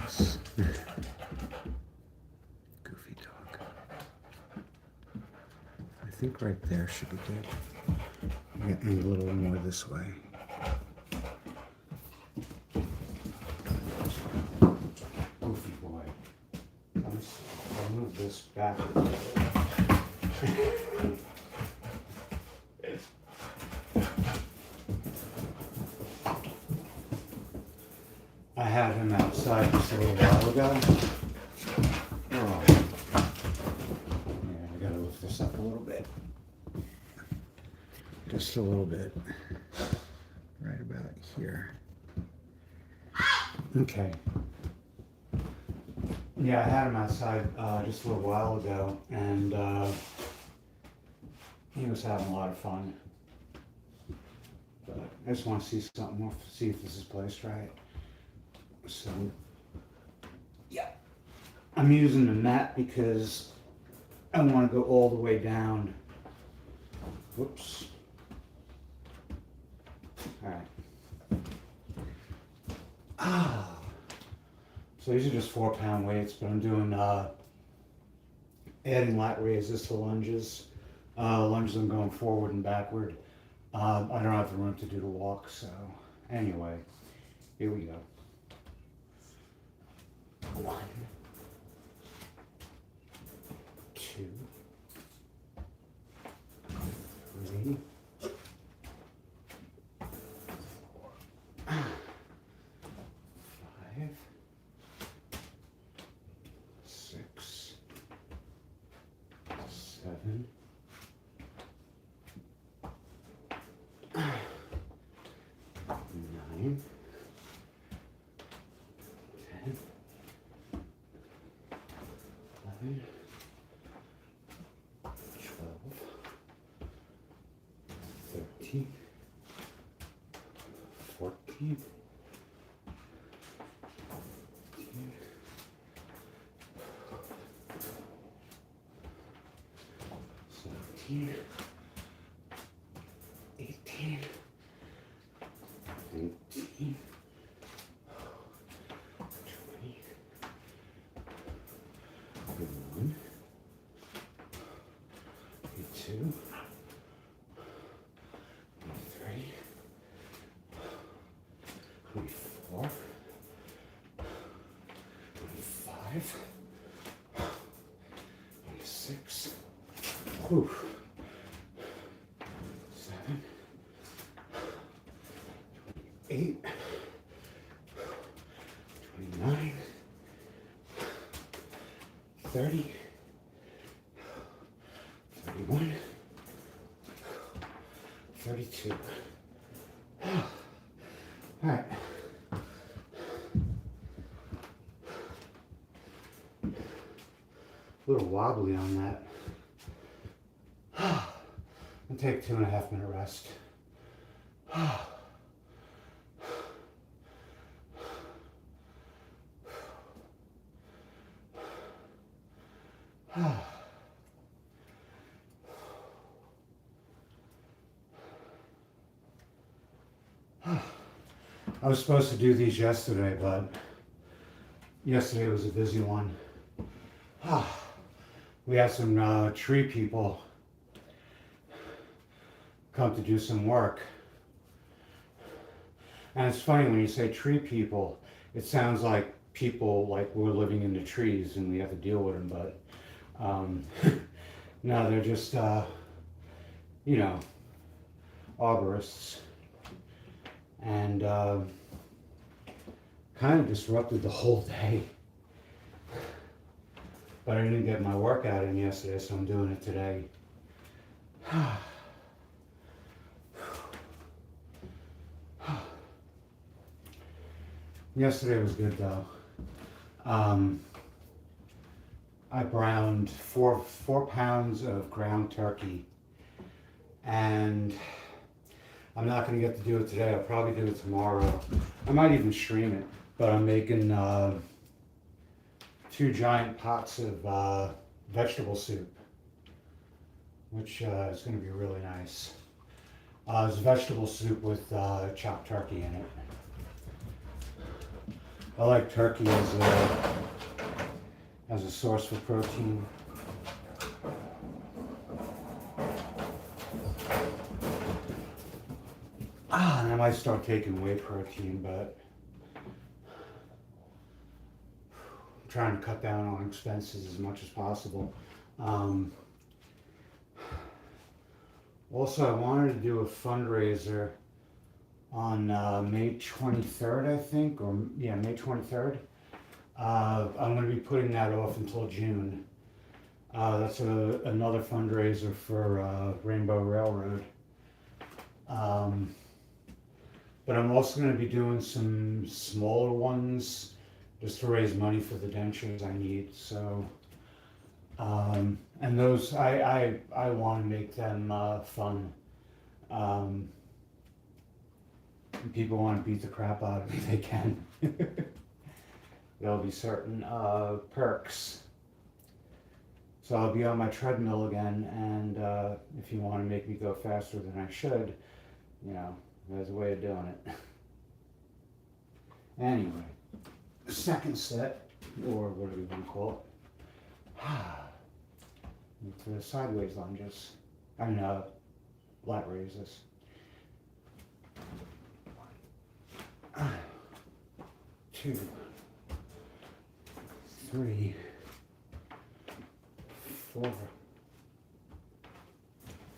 Yes. Goofy dog. I think right there should be good. Get me a little more this way. Goofy boy. I'll move this back a little bit. I had him outside just a little while ago. Oh. Yeah, I gotta lift this up a little bit. Just a little bit. Right about here. Okay. Yeah, I had him outside just a little while ago, and he was having a lot of fun. But I just want to see something more, see if this is placed right. So, yeah. I'm using the mat because I want to go all the way down. Whoops. Alright. So these are just 4-pound weights, but I'm doing adding lat raises to lunges. Lunges I'm going forward and backward. I don't have the room to do the walk, so anyway, here we go. 1, 2, 3, 5, 6, 7, 9, 10, 11, 12, 13, 14, 15, 17, 18, 19, 20, 21, 22, 23, 24, 25, 26, whew, 7, 28, 29, 30, 31, 32. All right. A little wobbly on that. I'll take a 2.5 minute rest. I was supposed to do these yesterday, but yesterday was a busy one. We had some tree people come to do some work. And it's funny when you say tree people, it sounds like people like we're living in the trees and we have to deal with them, but no, they're just, you know, arborists. And kind of disrupted the whole day. But I didn't get my workout in yesterday, so I'm doing it today. Yesterday was good though. I browned four pounds of ground turkey, and I'm not going to get to do it today. I'll probably do it tomorrow. I might even stream it, but I'm making 2 giant pots of vegetable soup, which is going to be really nice. It's vegetable soup with chopped turkey in it. I like turkey as a source for protein. And I might start taking whey protein, but I'm trying to cut down on expenses as much as possible. Also, I wanted to do a fundraiser on May 23rd, I think, or yeah, May 23rd. I'm going to be putting that off until June. That's another fundraiser for Rainbow Railroad. But I'm also going to be doing some smaller ones just to raise money for the dentures I need. So, and those, I want to make them fun. If people want to beat the crap out of me, they can. There'll be certain perks. So I'll be on my treadmill again, and if you want to make me go faster than I should, you know, there's a way of doing it. Anyway, second set, or whatever you want to call it. To the sideways lunges. I mean, lat raises. 2, 3, 4,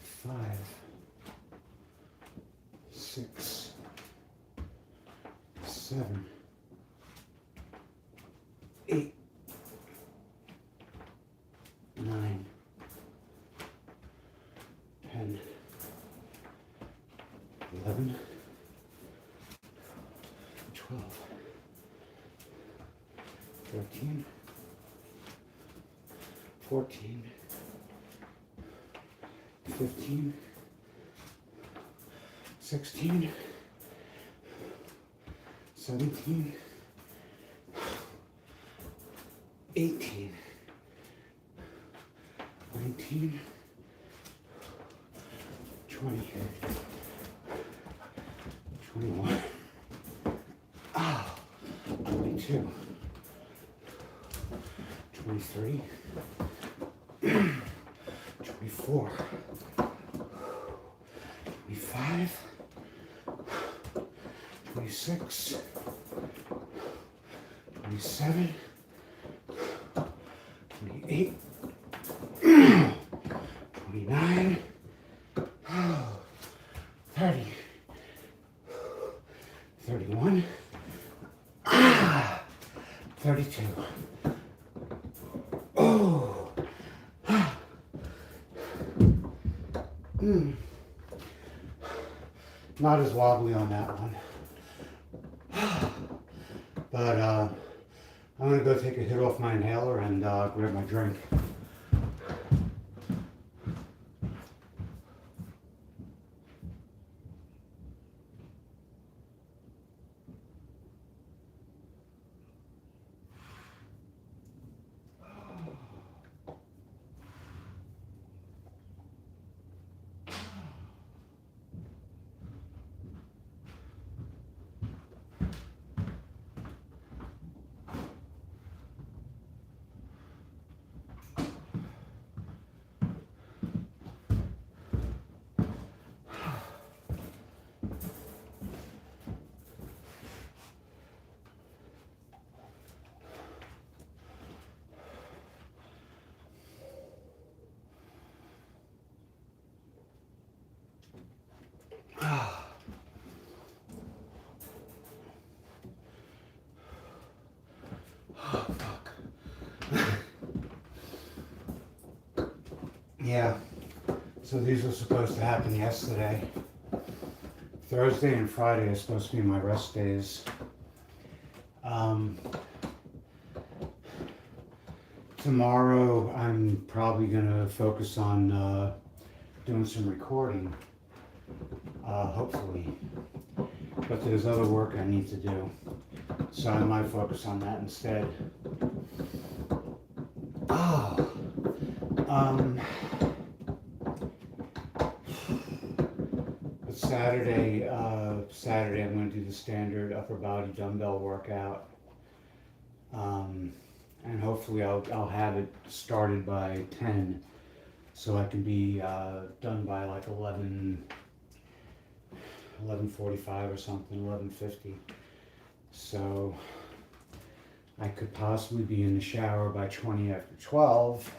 5, 6, 7, 8, 9, 10, 11, 12, 13, 14, 15, 16, 17, 18, 19, 20, 21, 22, 23, 24, 25, 26, 27, 28, 29, 30, 31, 32. Oh. Not as wobbly on that one. But I'm gonna go take a hit off my inhaler and grab my drink. Yeah, so these were supposed to happen yesterday. Thursday and Friday are supposed to be my rest days. Tomorrow I'm probably gonna focus on doing some recording, hopefully. But there's other work I need to do, so I might focus on that instead. But Saturday I'm going to do the standard upper body dumbbell workout. and hopefully I'll have it started by 10, so I can be done by like 11:45 or something, 11:50. So I could possibly be in the shower by 20 after 12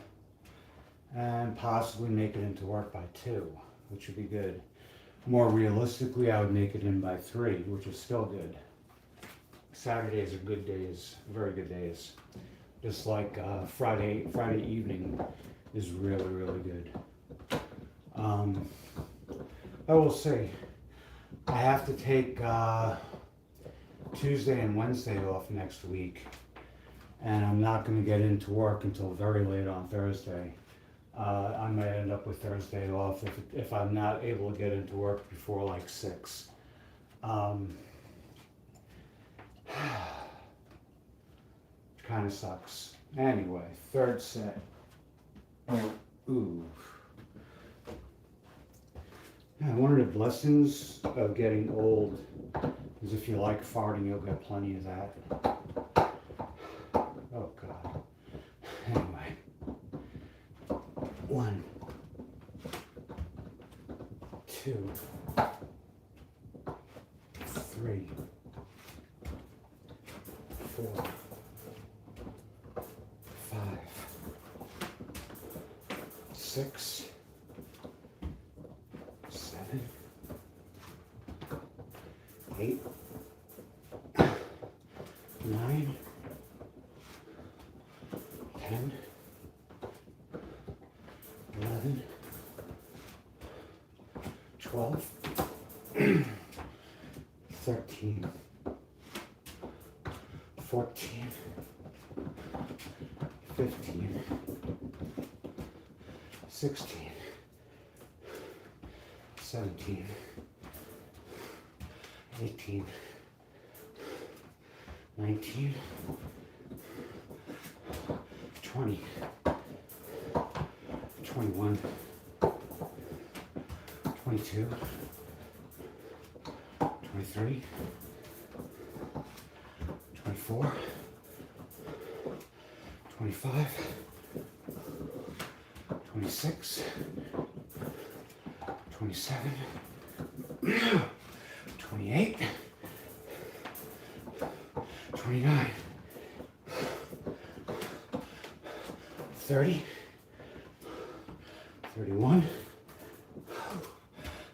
and possibly make it into work by 2, which would be good. More realistically, I would make it in by 3, which is still good. Saturdays are good days, very good days. Just like Friday evening is really, really good. I will say, I have to take Tuesday and Wednesday off next week, and I'm not going to get into work until very late on Thursday. I might end up with Thursday off if I'm not able to get into work before like 6. Kind of sucks. Anyway, third set. Ooh. Yeah, one of the blessings of getting old is if you like farting, you'll get plenty of that. Oh God. Anyway. 1, 2, 3, 4, 5, 6, 7, 8, 9, 10, 11, 12, 13, 14, 15, 16, 17, 18, 19, 20, 21, 22, 23, 24, 25, 26, 27, 28, 29, 30, 31,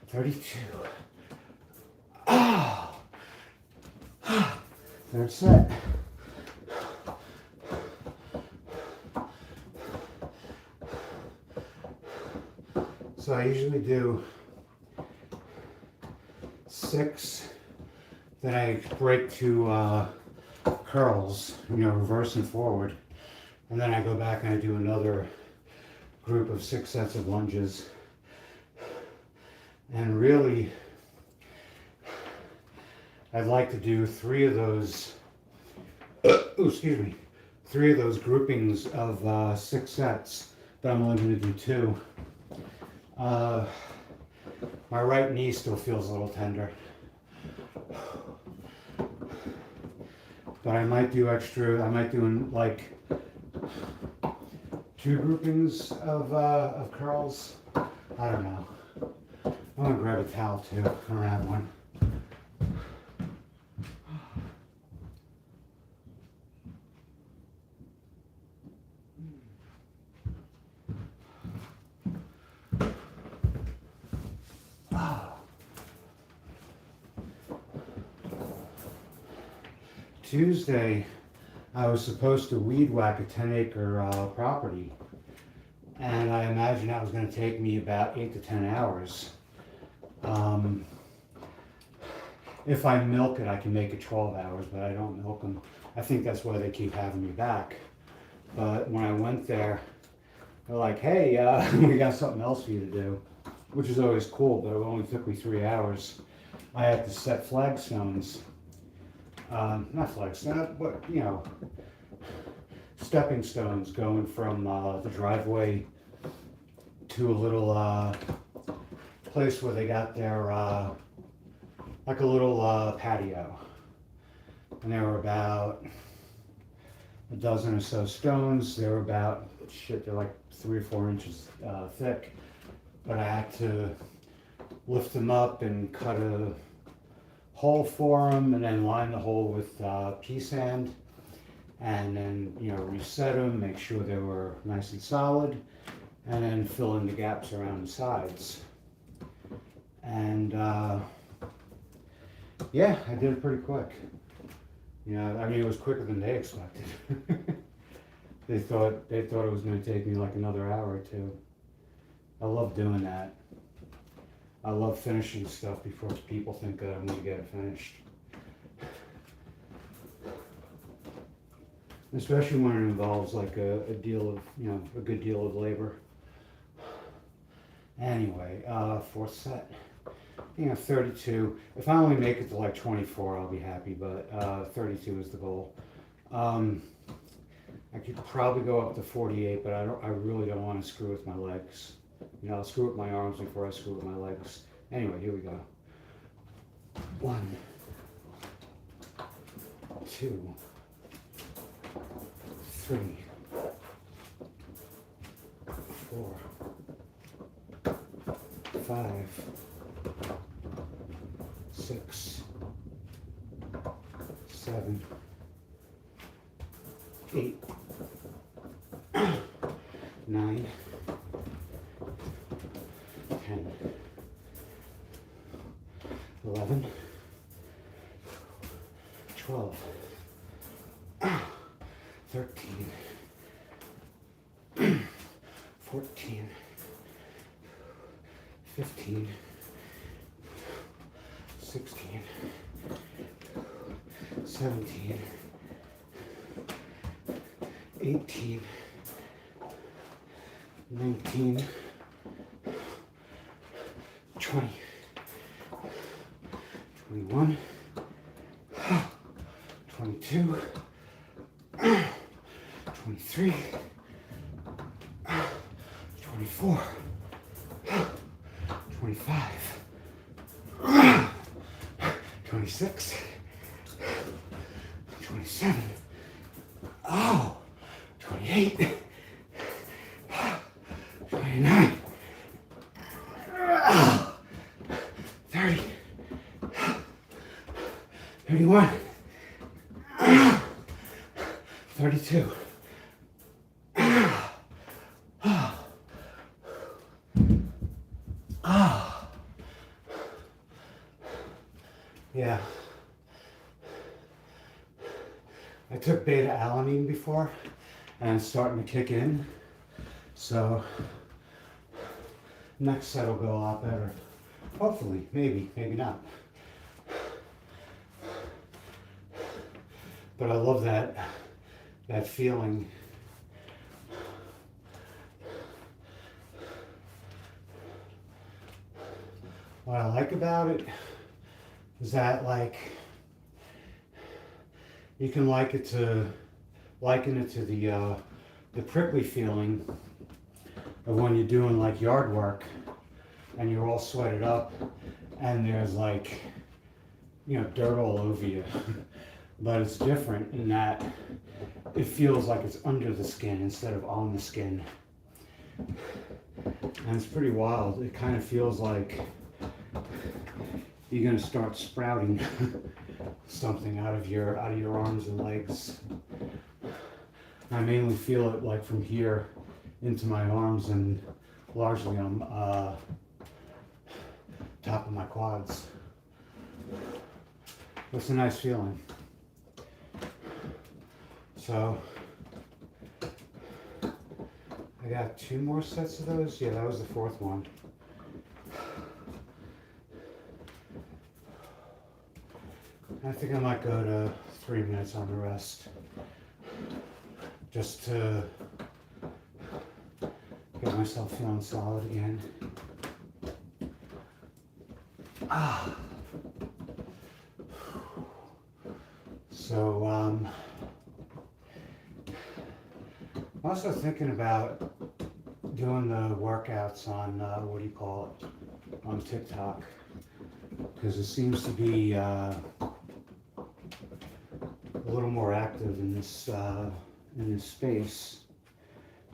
32. Ah! Third set. So I usually do 6, then I break to curls, reverse and forward, and then I go back and I do another group of 6 sets of lunges. And really, I'd like to do 3 of those, 3 of those groupings of 6 sets, but I'm only going to do 2. My right knee still feels a little tender, but I might do like 2 groupings of curls. I don't know. I'm gonna grab a towel too. I don't have one. Tuesday, I was supposed to weed whack a 10-acre property, and I imagine that was going to take me about 8 to 10 hours. If I milk it, I can make it 12 hours, but I don't milk them. I think that's why they keep having me back. But when I went there, they're like, hey, we got something else for you to do, which is always cool, but it only took me 3 hours. I had to set flagstones. Not flagstones, but, stepping stones going from the driveway to a little place where they got their, like a little patio. And they were about a dozen or so stones. They're about, shit, they're like 3 or 4 inches thick. But I had to lift them up and cut a hole for them and then line the hole with pea sand. And then, reset them, make sure they were nice and solid, and then fill in the gaps around the sides. And yeah, I did it pretty quick. I mean, it was quicker than they expected. They thought it was going to take me like another hour or two. I love doing that. I love finishing stuff before people think that I'm going to get it finished. Especially when it involves like a deal of, a good deal of labor. Anyway, fourth set. 32. If I only make it to like 24, I'll be happy, but 32 is the goal. I could probably go up to 48, but I really don't want to screw with my legs. I'll screw with my arms before I screw with my legs. Anyway, here we go. 1, 2, 3, 4, 5, 6, 7, 8, 9, 10, 11, 12, 13, 14, 15, 16, 17, 18, 19, 20, 21, 22, 23, 24, 25, 26, 27, 28, 29, 30, 31, 32. Yeah. I took beta alanine before and it's starting to kick in. So next set will go a lot better. Hopefully, maybe not. But I love that feeling. What I like about it is that, like, you can liken it to the prickly feeling of when you're doing like yard work and you're all sweated up and there's like, dirt all over you. But it's different in that it feels like it's under the skin instead of on the skin. And it's pretty wild. It kind of feels like you're gonna start sprouting something out of your arms and legs. I mainly feel it like from here into my arms and largely on top of my quads. It's a nice feeling. So I got 2 more sets of those. Yeah, that was the 4th one. I think I might go to 3 minutes on the rest, just to get myself feeling solid again. So, I'm also thinking about doing the workouts on, on TikTok, because it seems to be a little more active in this in this space.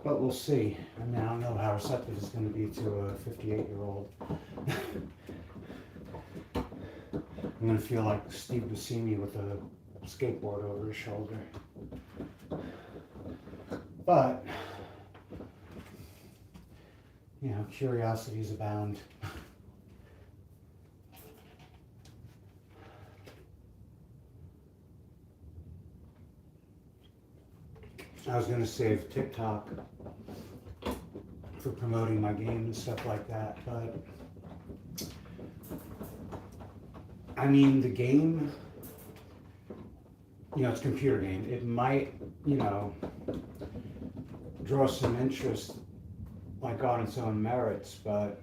But we'll see. I mean, I don't know how receptive it's going to be to a 58-year-old. I'm going to feel like Steve Buscemi with a skateboard over his shoulder. But, you know, curiosities abound. I was going to save TikTok for promoting my game and stuff like that, but I mean, the game, you know, it's a computer game. It might, you know, draw some interest like on its own merits, but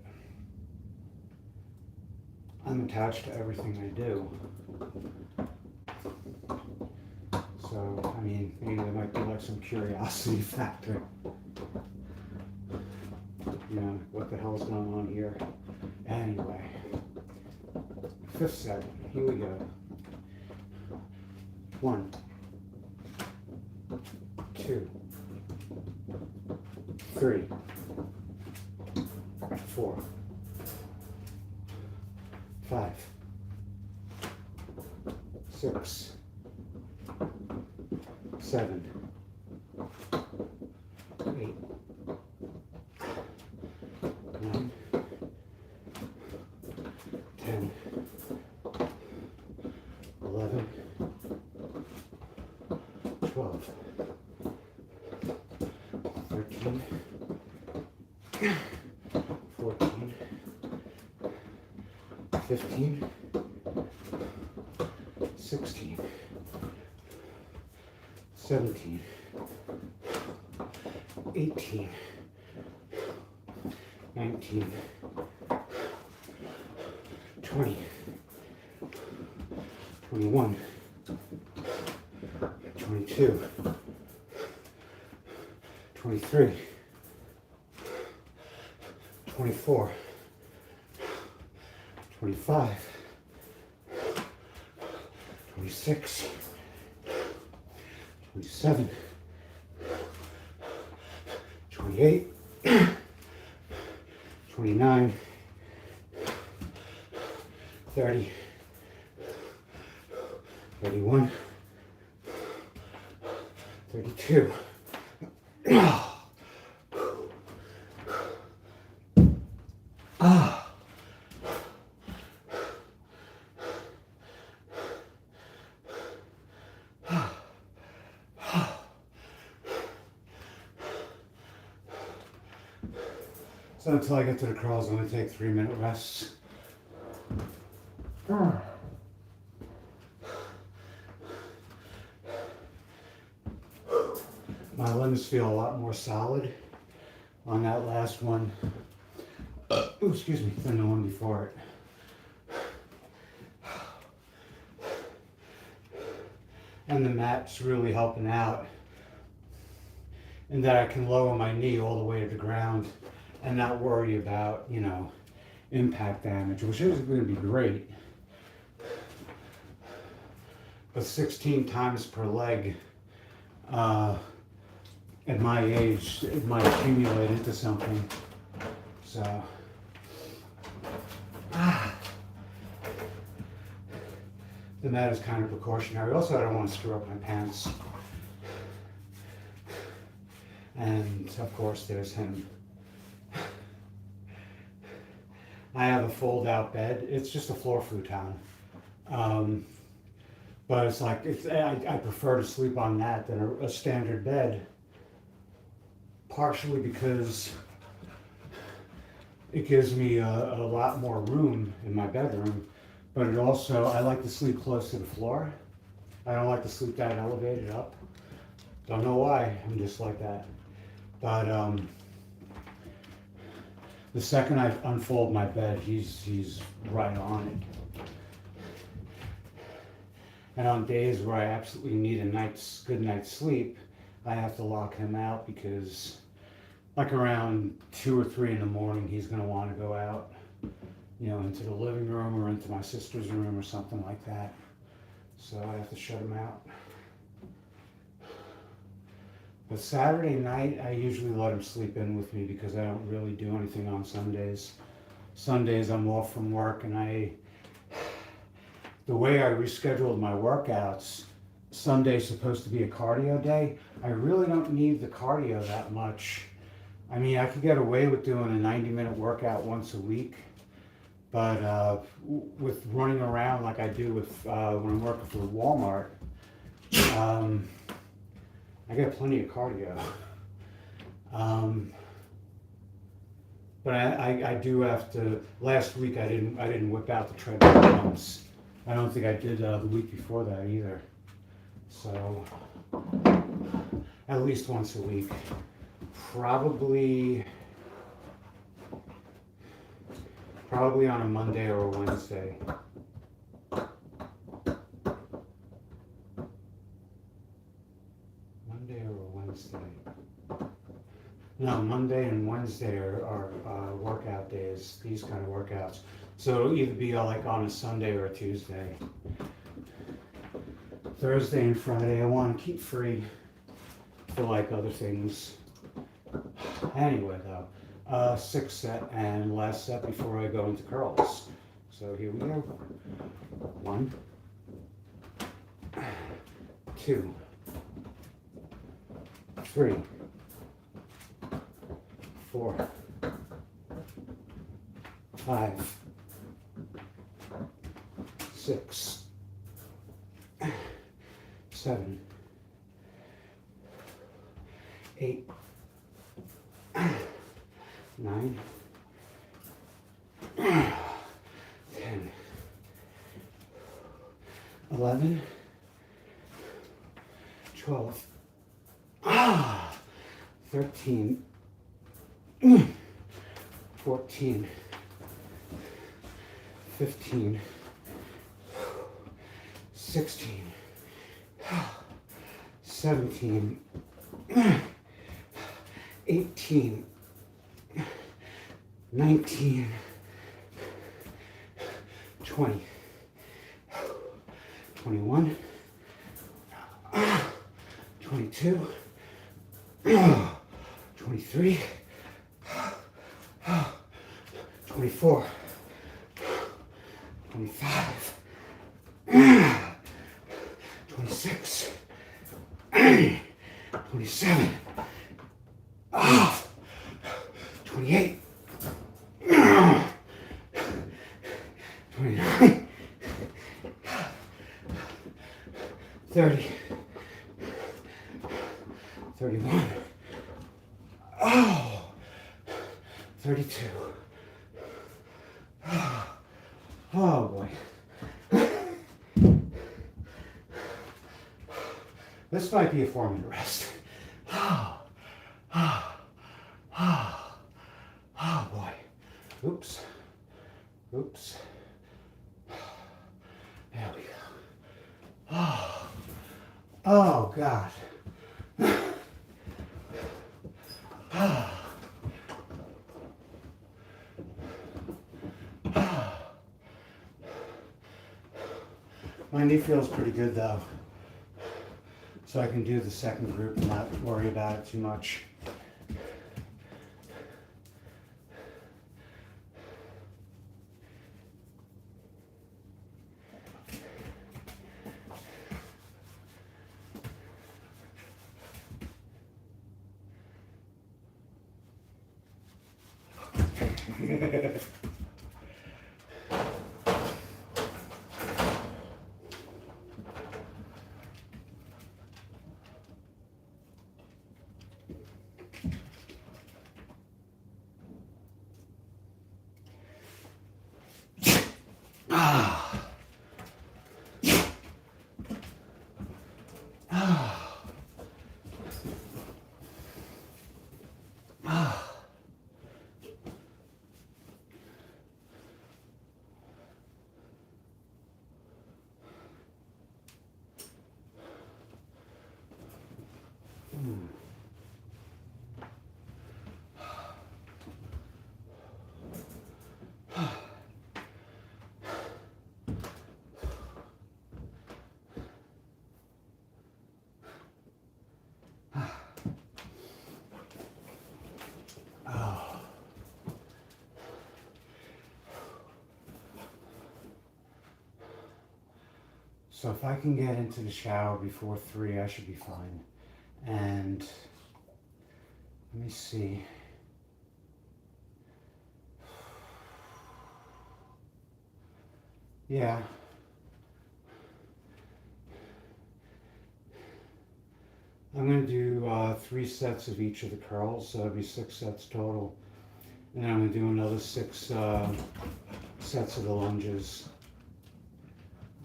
I'm attached to everything I do. So, I mean, maybe there might be like some curiosity factor. You know, what the hell's going on here? Anyway, fifth set, here we go. 1, 2, 3, 4, 5, 6, 7, 8, 9, 10, 11, 12, 13, 14, 15, 16, 17, 18, 19, 20, 21, 22, 23, 24, 25, 26, 27, 28, 29, 30, 31, 32. So until I get to the crawls, I'm going to take 3-minute rests. My limbs feel a lot more solid on that last one, excuse me, than the one before it. And the mat's really helping out in that I can lower my knee all the way to the ground and not worry about, you know, impact damage, which is going to be great. But 16 times per leg, at my age, it might accumulate into something. So, the mat is kind of precautionary. Also, I don't want to screw up my pants. And of course, there's him. I have a fold-out bed. It's just a floor futon. But it's like, I prefer to sleep on that than a standard bed. Partially because it gives me a lot more room in my bedroom. But it also, I like to sleep close to the floor. I don't like to sleep that elevated up. Don't know why, I'm just like that. But the second I unfold my bed, he's right on it. And on days where I absolutely need a good night's sleep, I have to lock him out because like around 2 or 3 in the morning, he's gonna want to go out, you know, into the living room or into my sister's room or something like that. So I have to shut him out. But Saturday night, I usually let him sleep in with me because I don't really do anything on Sundays. Sundays I'm off from work, and the way I rescheduled my workouts, Sunday's supposed to be a cardio day. I really don't need the cardio that much. I mean, I could get away with doing a 90-minute workout once a week, but with running around like I do with when I'm working for Walmart, I got plenty of cardio. But I do have to. Last week I didn't whip out the treadmill once. I don't think I did the week before that either. So at least once a week. Probably on a Monday or a Wednesday. Monday or a Wednesday. No, Monday and Wednesday are workout days, these kind of workouts. So it'll either be like on a Sunday or a Tuesday. Thursday and Friday I want to keep free for like other things. Anyway though, 6 set and last set before I go into curls. So here we go. 1, 2, 3, 4, 5, 6, 7, 8, 9, 10, 11, 12, 13, 14, 15, 16, 17, 18, 19, 20, 21, 22, 23, 24, 25, 26, 27, 28, 29, 30, 31, 32. Oh boy. This might be a 4-minute rest. Oh boy. Oops. Oops. There we go. Oh God. My knee feels pretty good though, so I can do the second group and not worry about it too much. So if I can get into the shower before 3, I should be fine. And let me see. Yeah. I'm going to do 3 sets of each of the curls, so that'll be 6 sets total. And then I'm going to do another 6 sets of the lunges.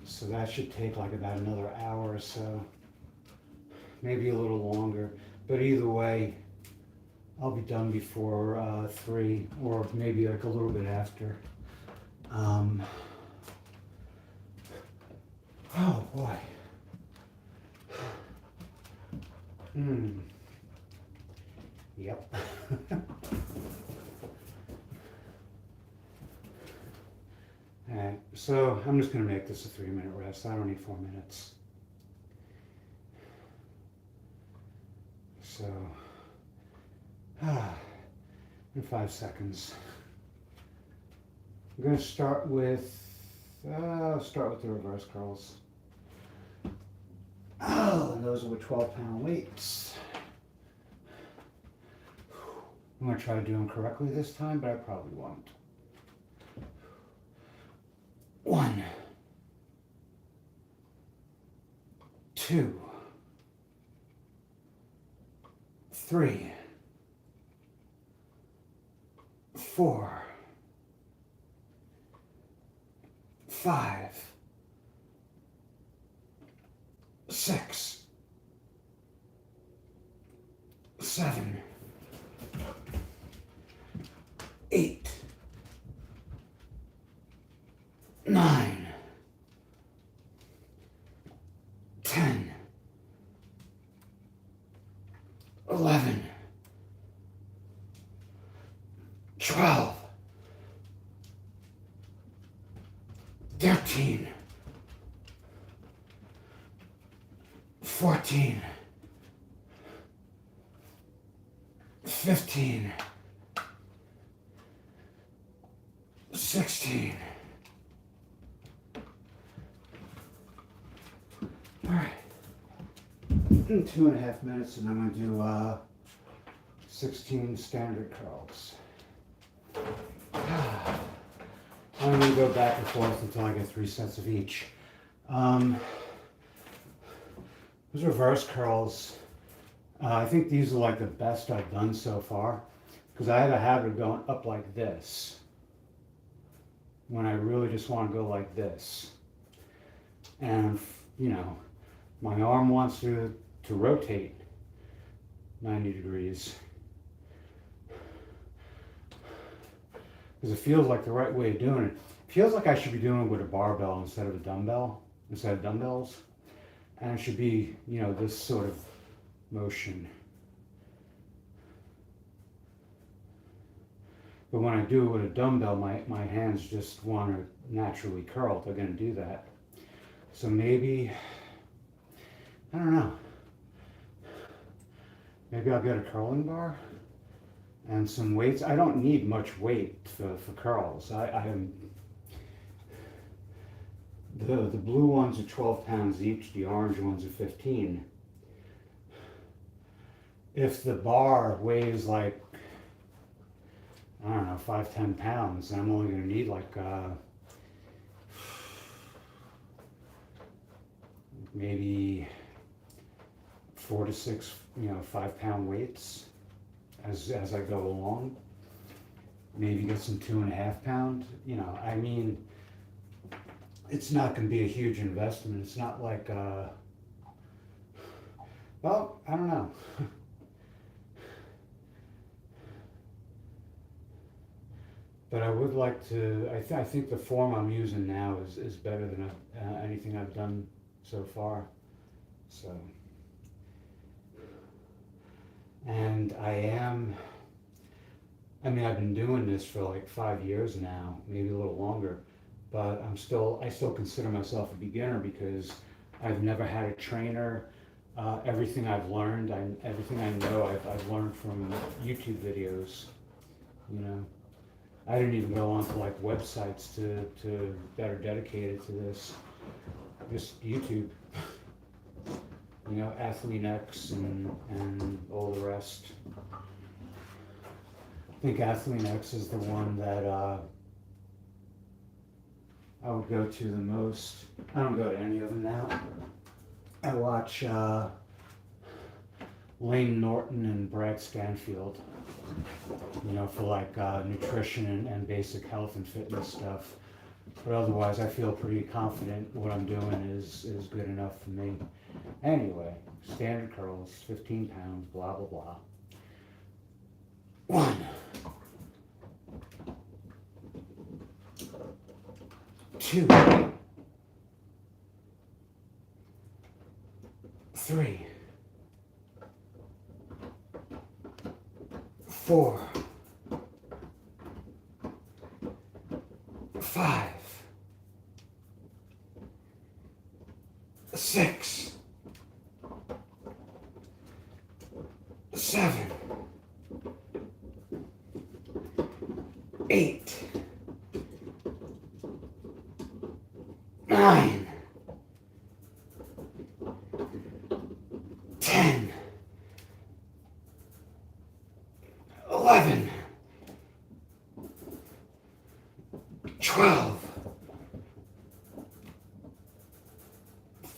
So that should take like about another hour or so, maybe a little longer. But either way, I'll be done before 3, or maybe like a little bit after. Oh boy. Yep. Alright, so I'm just going to make this a 3-minute rest. I don't need 4 minutes. So, in 5 seconds. I'm going to start with the reverse curls. Oh, and those are with 12-pound weights. I'm going to try to do them correctly this time, but I probably won't. 1, 2, 3, 4, 5, 6, 7, 8, 9, 10, 11, 12, 13, 14, 15, 16. All right, in 2.5 minutes, and I'm going to do 16 standard curls. I'm going to go back and forth until I get 3 sets of each. Those reverse curls, I think these are like the best I've done so far, because I have a habit of going up like this when I really just want to go like this. And, you know, my arm wants to rotate 90 degrees. Because it feels like the right way of doing it. It feels like I should be doing it with a barbell instead of a dumbbell, instead of dumbbells. And it should be, you know, this sort of motion. But when I do it with a dumbbell, my hands just want to naturally curl. They're going to do that. So maybe, I don't know. Maybe I'll get a curling bar and some weights. I don't need much weight for curls. The blue ones are 12 pounds each. The orange ones are 15. If the bar weighs like, I don't know, 5-10 pounds, then I'm only going to need like maybe 4 to 6, 5-pound weights as I go along. Maybe get some 2.5 pound. I mean, it's not going to be a huge investment. It's not like, well, I don't know. But I would like to, I think the form I'm using now is better than anything I've done so far. So, and I've been doing this for like 5 years now, maybe a little longer, but I still consider myself a beginner because I've never had a trainer. Everything I've learned, everything I know, I've learned from YouTube videos, I didn't even go onto like websites to that are dedicated to this. just YouTube. You know, Athlean-X and all the rest. I think Athlean-X is the one that I would go to the most. I don't go to any of them now. I watch Lane Norton and Brad Stanfield, you know, for like nutrition and basic health and fitness stuff. But otherwise, I feel pretty confident what I'm doing is good enough for me. Anyway, standard curls, 15 pounds, blah, blah, blah. 1, 2, 3, 4, 5, 6, 7, 8, 9, 10, 11, 12,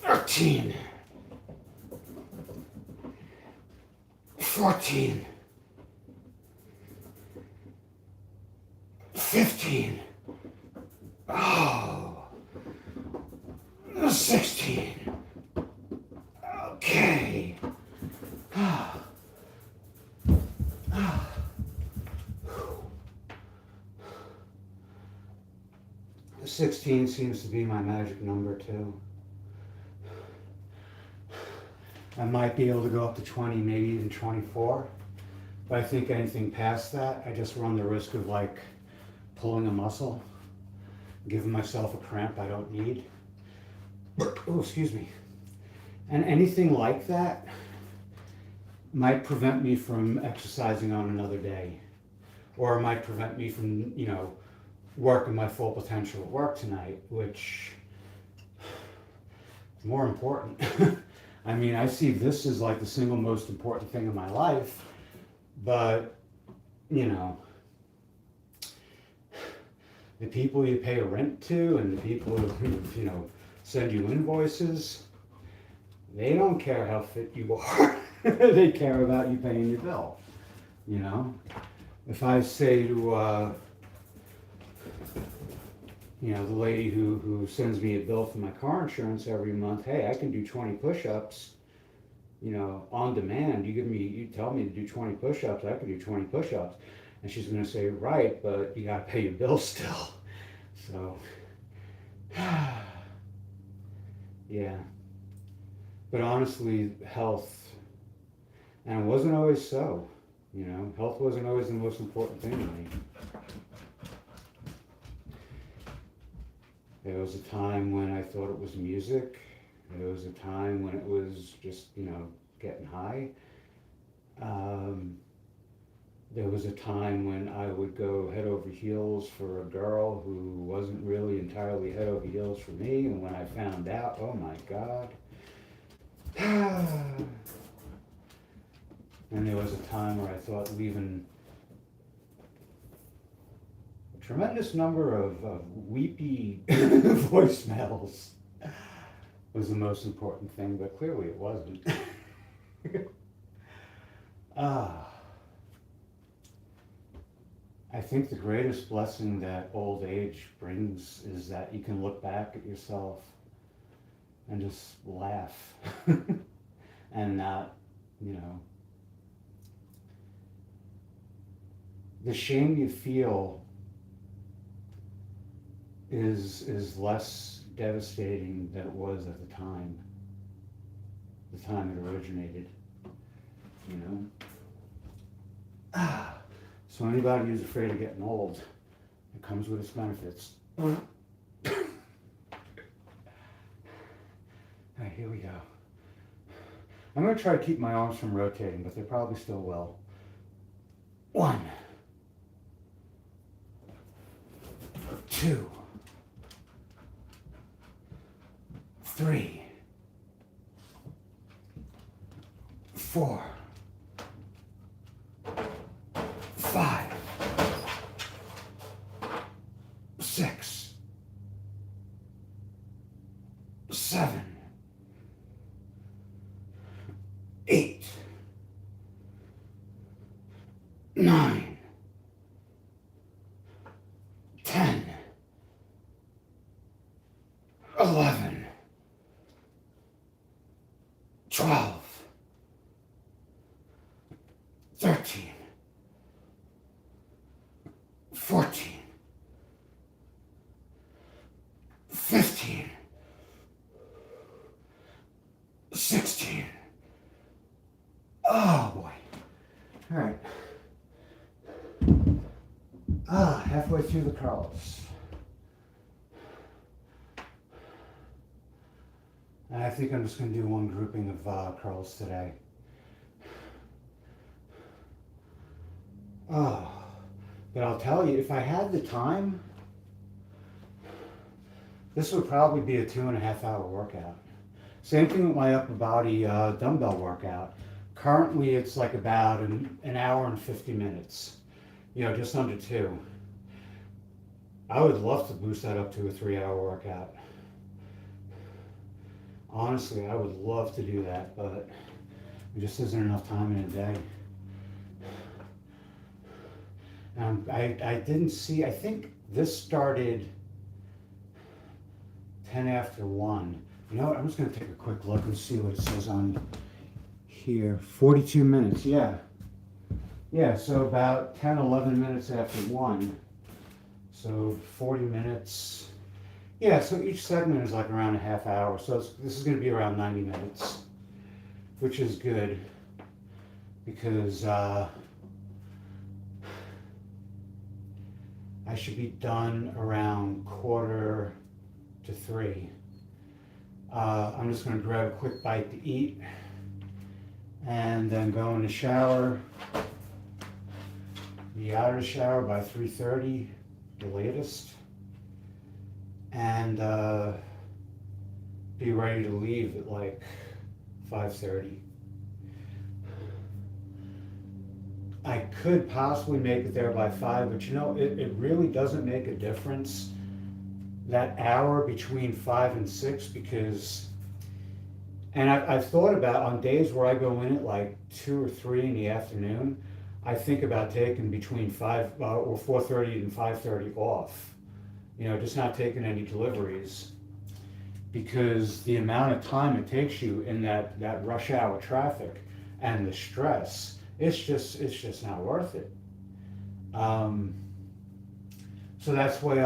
13, 14, 15, 16. Okay. 16 seems to be my magic number too. I might be able to go up to 20, maybe even 24. But I think anything past that, I just run the risk of like pulling a muscle, giving myself a cramp I don't need. Oh, excuse me. And anything like that might prevent me from exercising on another day, or might prevent me from, you know, working my full potential at work tonight, which is more important. I mean, I see this as like the single most important thing in my life, but, you know, the people you pay rent to and the people who, you know, send you invoices, they don't care how fit you are. They care about you paying your bill, you know? If I say to, you know, the lady who sends me a bill for my car insurance every month, hey, I can do 20 push-ups, you know, on demand. You tell me to do 20 push-ups, I can do 20 push-ups. And she's gonna say, right, but you gotta pay your bill still. So, yeah. But honestly, health, and it wasn't always so, you know, health wasn't always the most important thing to me. There was a time when I thought it was music. There was a time when it was just, you know, getting high. There was a time when I would go head over heels for a girl who wasn't really entirely head over heels for me. And when I found out, oh my God. And there was a time where I thought leaving a tremendous number of weepy voicemails was the most important thing, but clearly it wasn't. I think the greatest blessing that old age brings is that you can look back at yourself and just laugh and not, you know, the shame you feel is less devastating than it was at the time it originated, you know. So anybody who's afraid of getting old, it comes with its benefits. All right, here we go. I'm going to try to keep my arms from rotating, but they probably still will. 1, 2, 3, 4, 5, 6, 7, 8, 9, 10, 11, 12, 13, 14, 15, 16. Oh boy. All right. Halfway through the curls. I think I'm just going to do one grouping of curls today. Oh, but I'll tell you, if I had the time, this would probably be a 2.5 hour workout. Same thing with my upper body dumbbell workout. Currently, it's like about an hour and 50 minutes. Just under 2. I would love to boost that up to a 3-hour workout. Honestly, I would love to do that, but there just isn't enough time in a day. I didn't see, I think this started 10 after 1. You know what, I'm just going to take a quick look and see what it says on here. 42 minutes, yeah. Yeah, so about 10, 11 minutes after 1. So 40 minutes. Yeah, so each segment is like around a half hour. So this is going to be around 90 minutes, which is good because I should be done around 2:45. I'm just going to grab a quick bite to eat and then go in the shower. Be out of the shower by 3:30, the latest, and be ready to leave at like 5:30. I could possibly make it there by 5, but it really doesn't make a difference that hour between 5 and 6 because, and I've thought about on days where I go in at like 2 or 3 in the afternoon, I think about taking between 5 or 4:30 and 5:30 off, just not taking any deliveries because the amount of time it takes you in that rush hour traffic and the stress, it's just not worth it. So that's why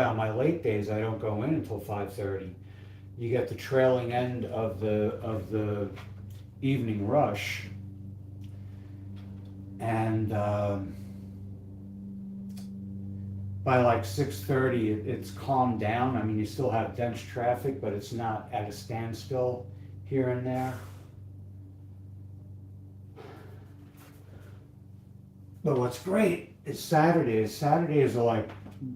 on my late days I don't go in until 5:30. You get the trailing end of the evening rush, and by like 6:30 it's calmed down. I mean, you still have dense traffic, but it's not at a standstill here and there. But what's great is Saturdays. Saturdays are like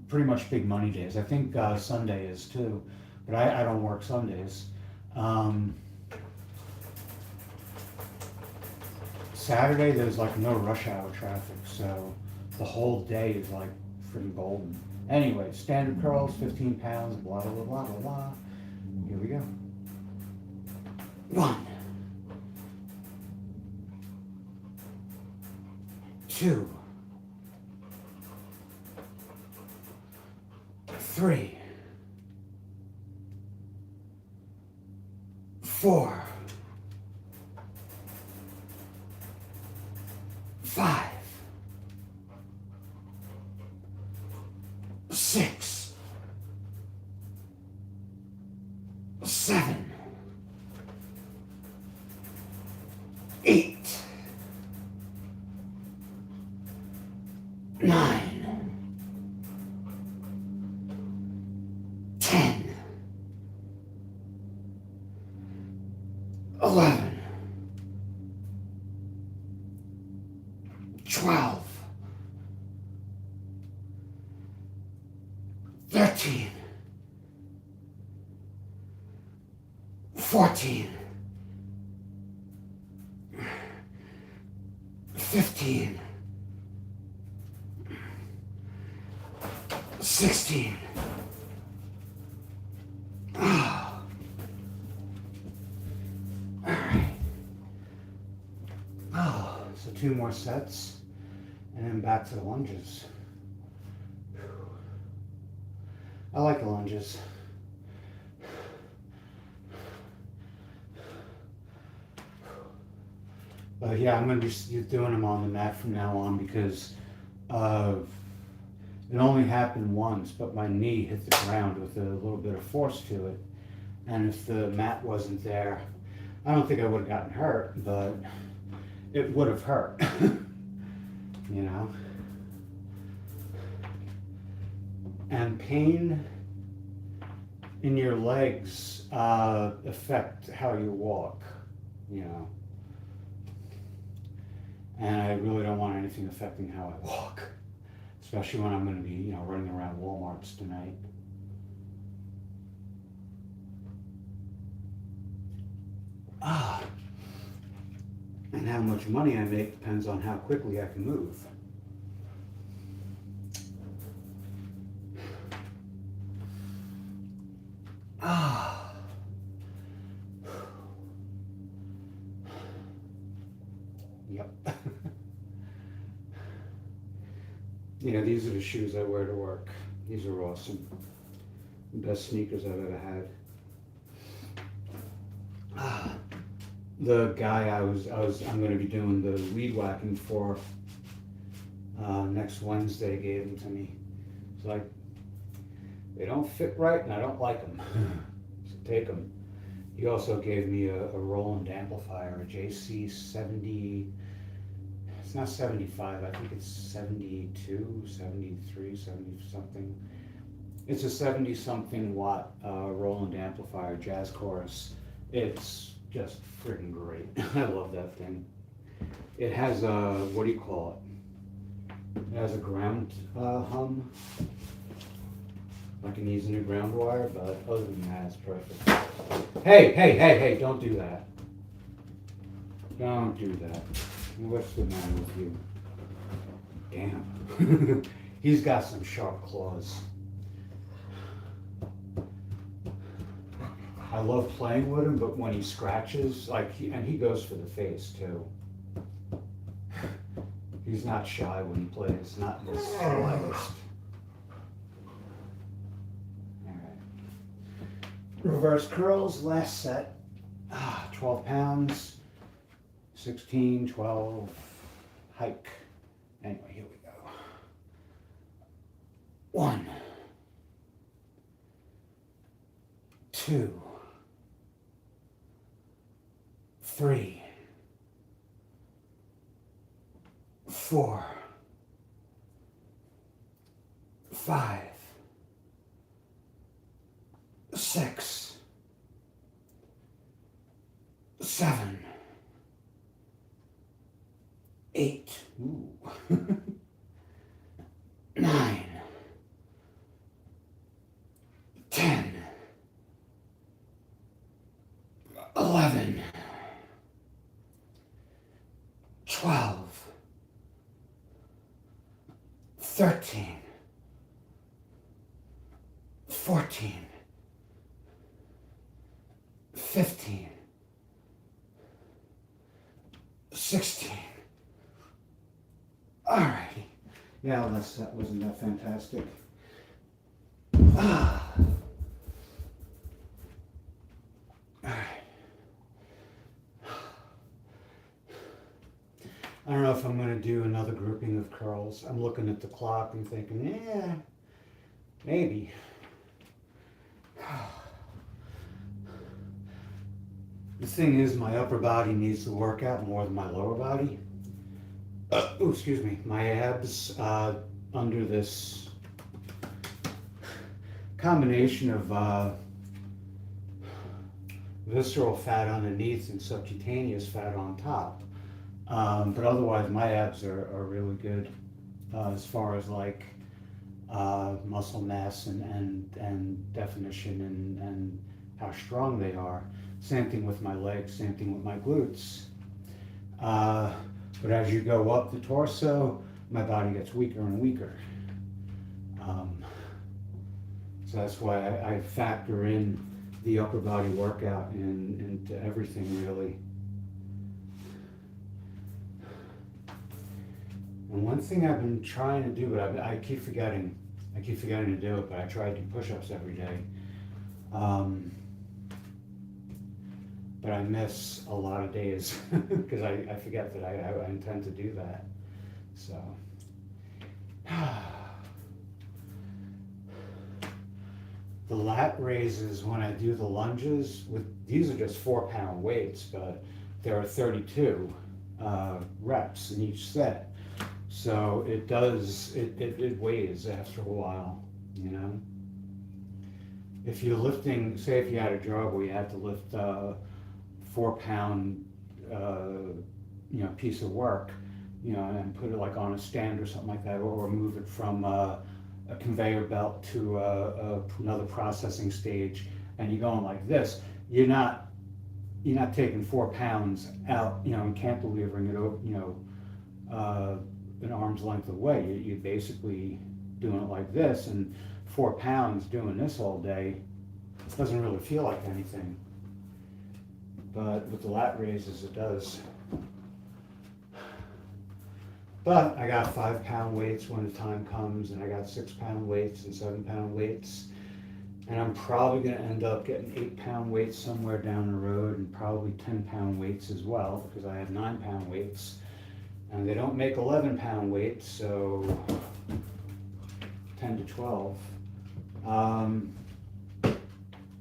pretty much big money days. I think Sunday is too, but I don't work Sundays. Saturday there's like no rush hour traffic, so the whole day is like freaking golden. Anyway, standard curls, 15 pounds, blah blah blah blah blah. Here we go. 1, 2, 3, 4, 5, 6, 7, 8, 9, 10, 11, 12, 13, 14, 15, 16. Oh. All right. Oh, so 2 more sets, and then back to the lunges. I like the lunges. But yeah, I'm going to be doing them on the mat from now on because it only happened once, but my knee hit the ground with a little bit of force to it. And if the mat wasn't there, I don't think I would have gotten hurt, but it would have hurt, you know? And pain in your legs affect how you walk, you know? And I really don't want anything affecting how I walk, especially when I'm going to be, you know, running around Walmarts tonight. And how much money I make depends on how quickly I can move. Yep. You know, these are the shoes I wear to work. These are awesome. The best sneakers I've ever had. The guy I'm going to be doing the weed whacking for next Wednesday gave them to me. It's like, they don't fit right and I don't like them. So take them. He also gave me a Roland amplifier, a JC70, it's not 75, I think it's 72, 73, 70 something. It's a 70 something watt Roland amplifier, jazz chorus. It's just freaking great. I love that thing. It has a, what do you call it? It has a ground hum, like it needs a new ground wire, but other than that, it's perfect. Hey, don't do that. Don't do that. What's the matter with you? Damn. He's got some sharp claws. I love playing with him, but when he scratches, and he goes for the face too. He's not shy when he plays, not the slightest. Reverse curls, last set, 12 pounds, 16, 12, hike. Anyway, here we go. 1, 2, 3, 4, 5, 6, 7, 8, 9, 10, 11, 12, 13, 14, 15, 16. Alrighty. Yeah, that wasn't that fantastic. Alright. I don't know if I'm going to do another grouping of curls. I'm looking at the clock and thinking, yeah, maybe. The thing is, my upper body needs to work out more than my lower body. Oh, excuse me. My abs under this combination of visceral fat underneath and subcutaneous fat on top. But otherwise, my abs are really good as far as like muscle mass and definition and how strong they are. Same thing with my legs, same thing with my glutes. But as you go up the torso, my body gets weaker and weaker. So that's why I factor in the upper body workout into everything really. And one thing I've been trying to do, but I keep forgetting to do it, but I try to do push-ups every day. But I miss a lot of days because I forget that I intend to do that. So. The lat raises, when I do the lunges, these are just 4-pound weights, but there are 32 reps in each set. So it weighs after a while, you know. If you're lifting, say if you had a job where you had to lift 4-pound, piece of work, and put it like on a stand or something like that, or move it from a conveyor belt to another processing stage, and you're going like this, you're not taking 4 pounds out, and cantilevering it over, an arm's length away. You're basically doing it like this, and 4 pounds doing this all day doesn't really feel like anything. But with the lat raises, it does. But I got 5-pound weights when the time comes, and I got 6-pound weights and 7-pound weights. And I'm probably going to end up getting 8-pound weights somewhere down the road, and probably 10-pound weights as well, because I have 9-pound weights. And they don't make 11-pound weights, so 10 to 12.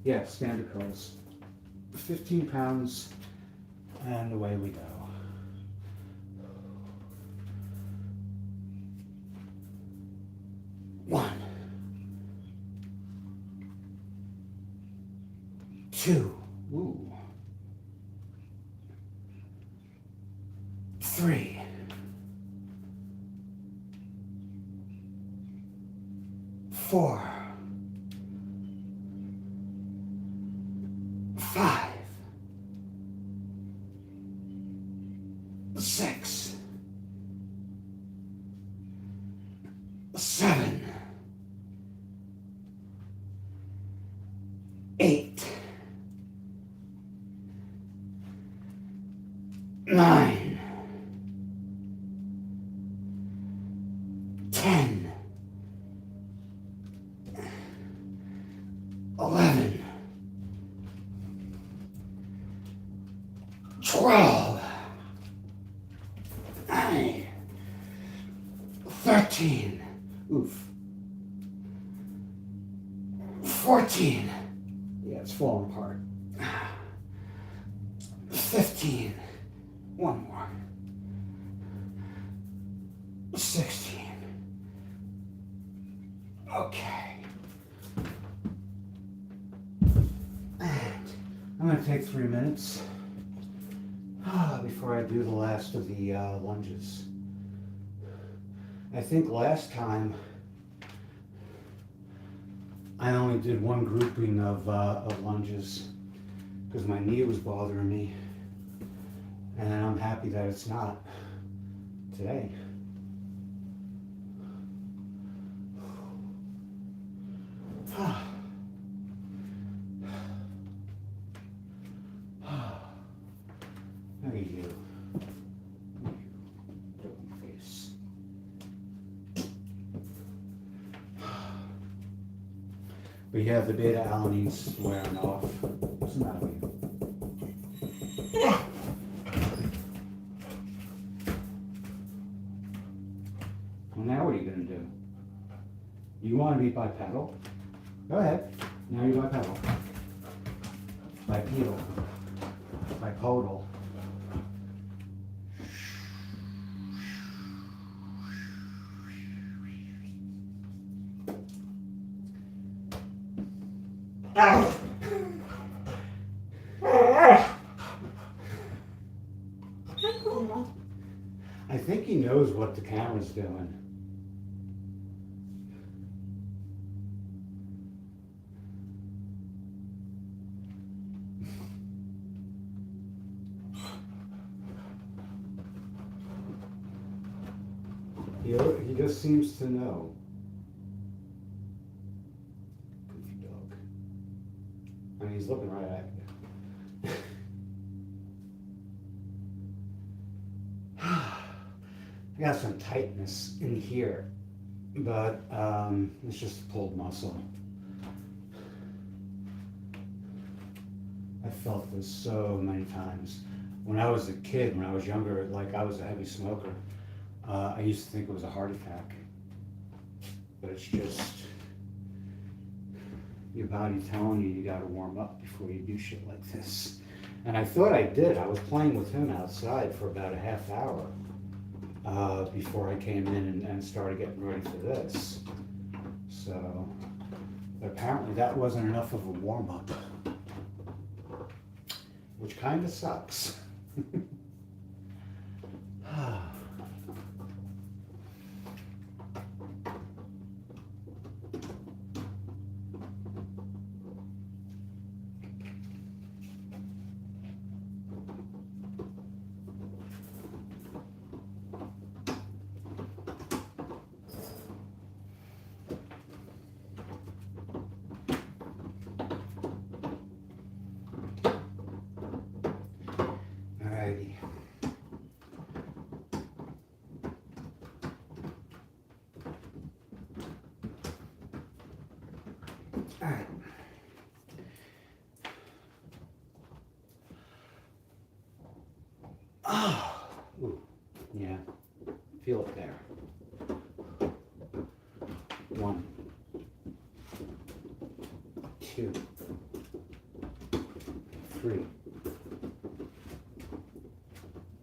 Yeah, standard curls. 15 pounds, and away we go. 1, 2, ooh, 3, 4, 5, 6, 7, 8, 9, 10, 11, 12, 9, 13, oof, 14, yeah, it's falling apart, 15, one more, 16, okay, and I'm going to take 3 minutes before I do the last of the lunges. I think last time I only did one grouping of lunges because my knee was bothering me, and I'm happy that it's not today. Look at you. Face. But yeah, the beta alanine's wearing off. What's the matter with you? Well, now what are you going to do? You want to be bipedal? Go ahead. Now you're bipedal. Bipedal. Bipodal. Ow! I think he knows what the camera's doing. He just seems to know. Goofy dog. I mean, he's looking right at you. I got some tightness in here, but it's just a pulled muscle. I felt this so many times. When I was a kid, when I was younger, like I was a heavy smoker, I used to think it was a heart attack. But it's just your body telling you gotta warm up before you do shit like this. And I thought I did. I was playing with him outside for about a half hour before I came in and started getting ready for this. So apparently that wasn't enough of a warm up, which kind of sucks. Alrighty. Alright. Ah, ooh, yeah, feel it there. 1, 2, 3,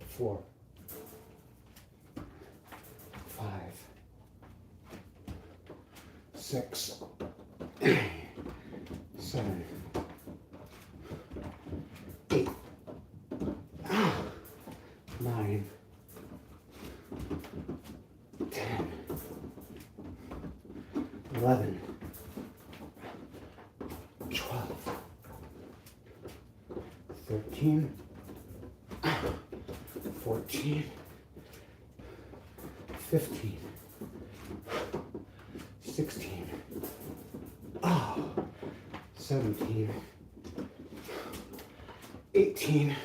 4, 5, 6, 7, 8, 9, 10, 11, 12, 13, 14, 15, 16, 17, 18,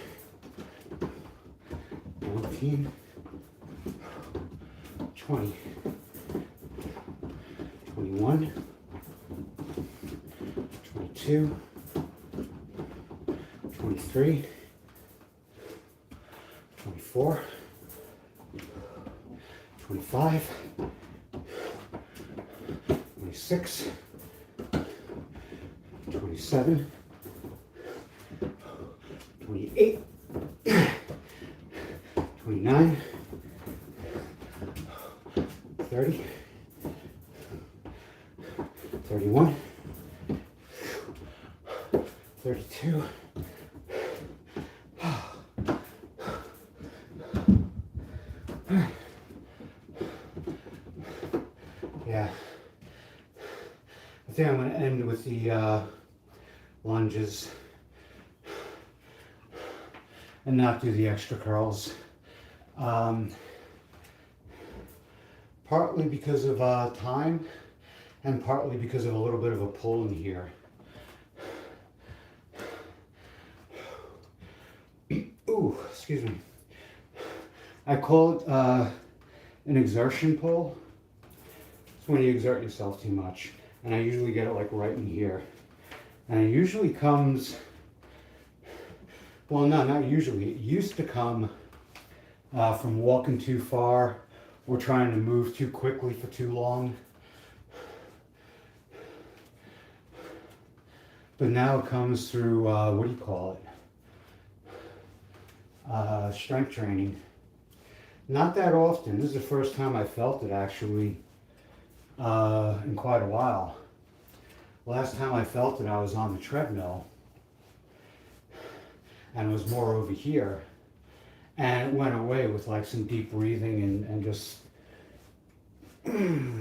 19, 20, 21, 22, 23, 24, 25, 26, 27, 28, 29, 30, 31, 32, yeah, I think I'm going to end with the lunges and not do the extra curls. Partly because of time and partly because of a little bit of a pull in here. Ooh, excuse me. I call it an exertion pull. It's when you exert yourself too much. And I usually get it like right in here. And it usually comes, well, no, not usually. It used to come from walking too far or trying to move too quickly for too long. But now it comes through, what do you call it? Strength training. Not that often. This is the first time I felt it actually in quite a while. Last time I felt it, I was on the treadmill. And it was more over here. And it went away with like some deep breathing and just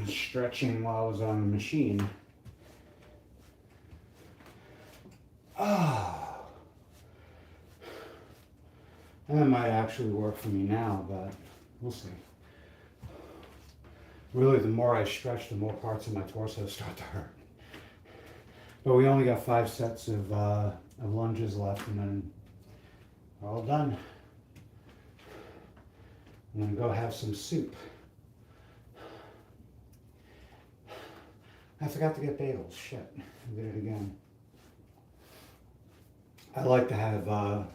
stretching while I was on the machine. Oh. And that might actually work for me now, but we'll see. Really, the more I stretch, the more parts of my torso start to hurt. But we only got 5 sets of lunges left, and then we're all done. I'm gonna go have some soup. I forgot to get bagels. Shit, I did it again. I like to have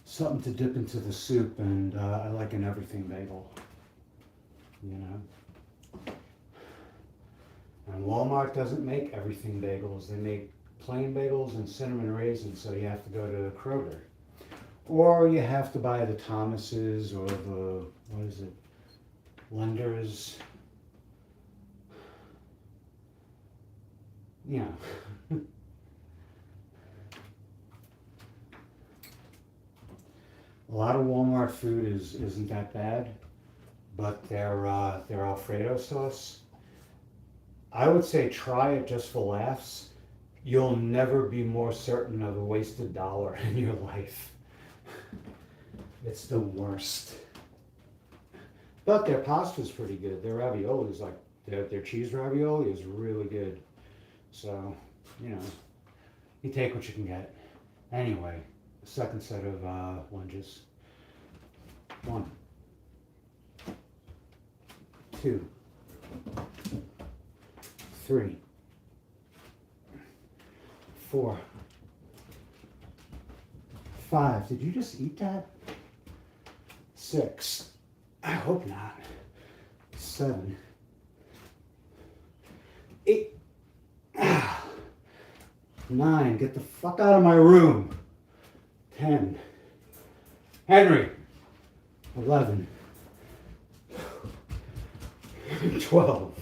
something to dip into the soup, and I like an everything bagel. You know. And Walmart doesn't make everything bagels. They make plain bagels and cinnamon raisins, so you have to go to Kroger. Or you have to buy the Thomas's or the, what is it, Lender's. You know. A lot of Walmart food isn't that bad, but their Alfredo sauce, I would say try it just for laughs. You'll never be more certain of a wasted dollar in your life. It's the worst. But their pasta's pretty good. Their ravioli is like, their cheese ravioli is really good. So, you know, you take what you can get. Anyway, the second set of lunges. 1, 2, 3, 4, 5. Did you just eat that? 6. I hope not. 7, 8. 9. Get the fuck out of my room. 10. Henry. 11. 12.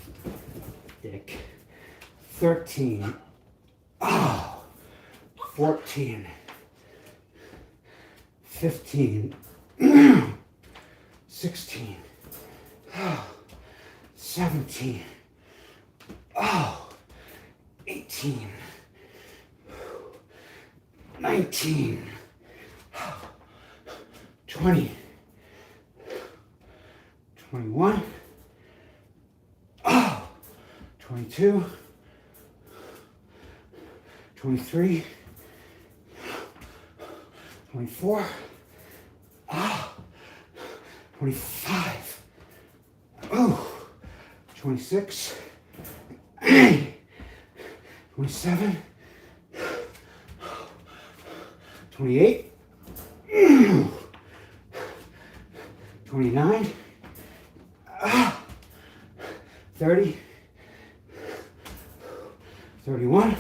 Dick. 13. Oh. 14. 15. 16. Oh. 17. Oh. 18. 19. 20. 21. Oh. 22. 23. 24. Oh. 25. Oh. 26. 27. 28. 29. 30. 31.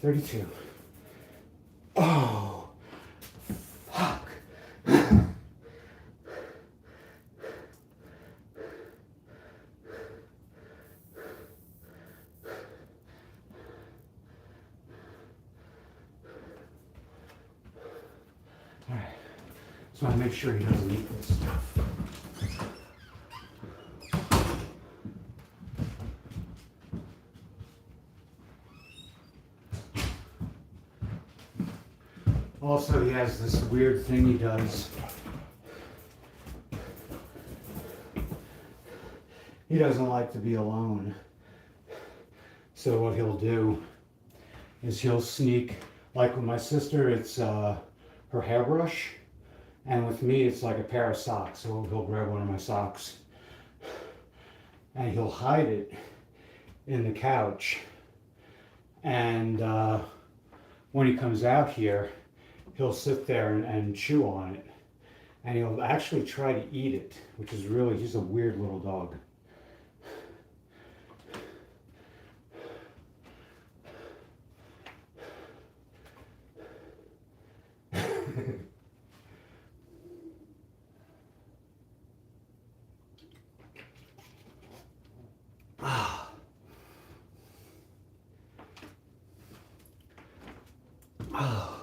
32. Oh, fuck. All right, so I make sure he doesn't eat this stuff. Also, he has this weird thing he does. He doesn't like to be alone. So what he'll do is he'll sneak, like with my sister, it's her hairbrush, and with me, it's like a pair of socks. So he'll grab one of my socks, and he'll hide it in the couch. And when he comes out here, he'll sit there and chew on it. And he'll actually try to eat it, which is really, he's a weird little dog. Ah. Ah.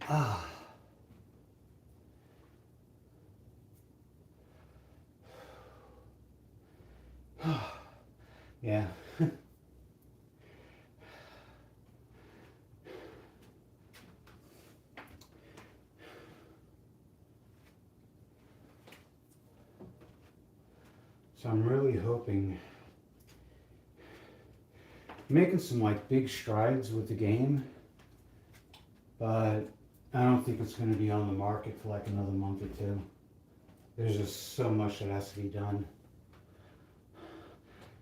Ah. Yeah. So I'm really hoping, making some like big strides with the game, but I don't think it's going to be on the market for like another month or two. There's just so much that has to be done.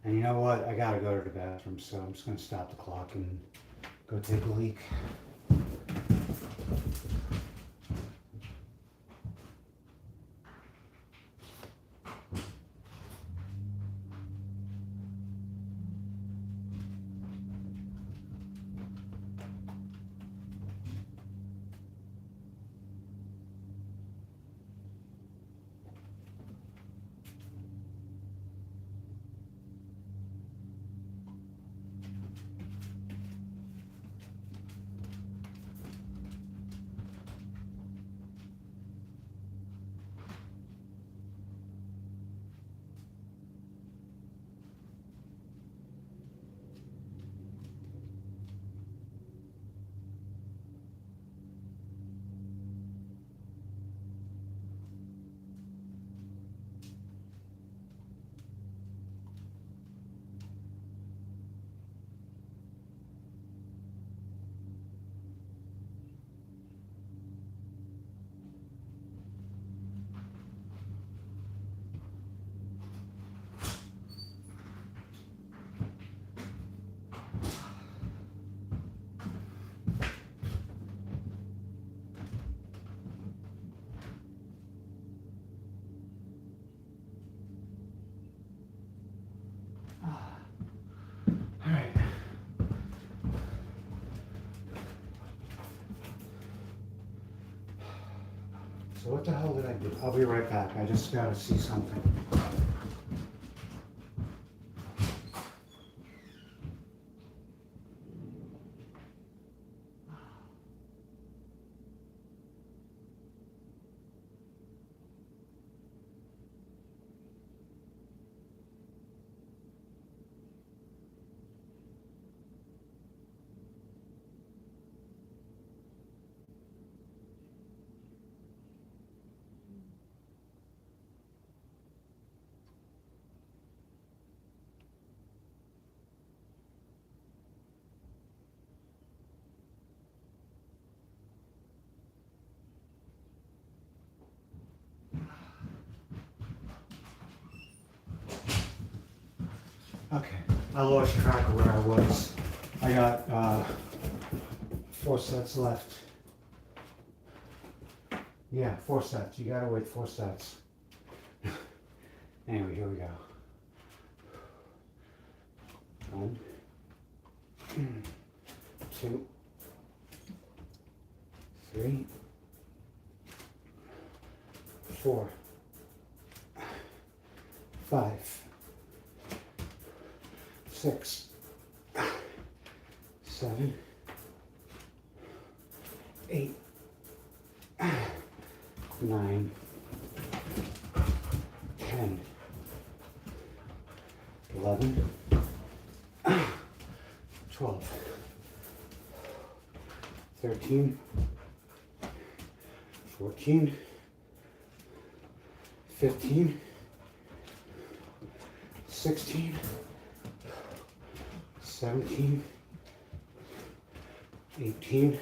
And you know what? I gotta go to the bathroom, so I'm just gonna stop the clock and go take a leak. Alright. So what the hell did I do? I'll be right back. I just gotta see something. Okay, I lost track of where I was. I got 4 sets left. Yeah, 4 sets. You gotta wait 4 sets. Anyway, here we go. 1, 2, 3, 4, 5, 6, 7, 8, 9, 10, 11, 12, 13, 14, 15, 16, 17, 18,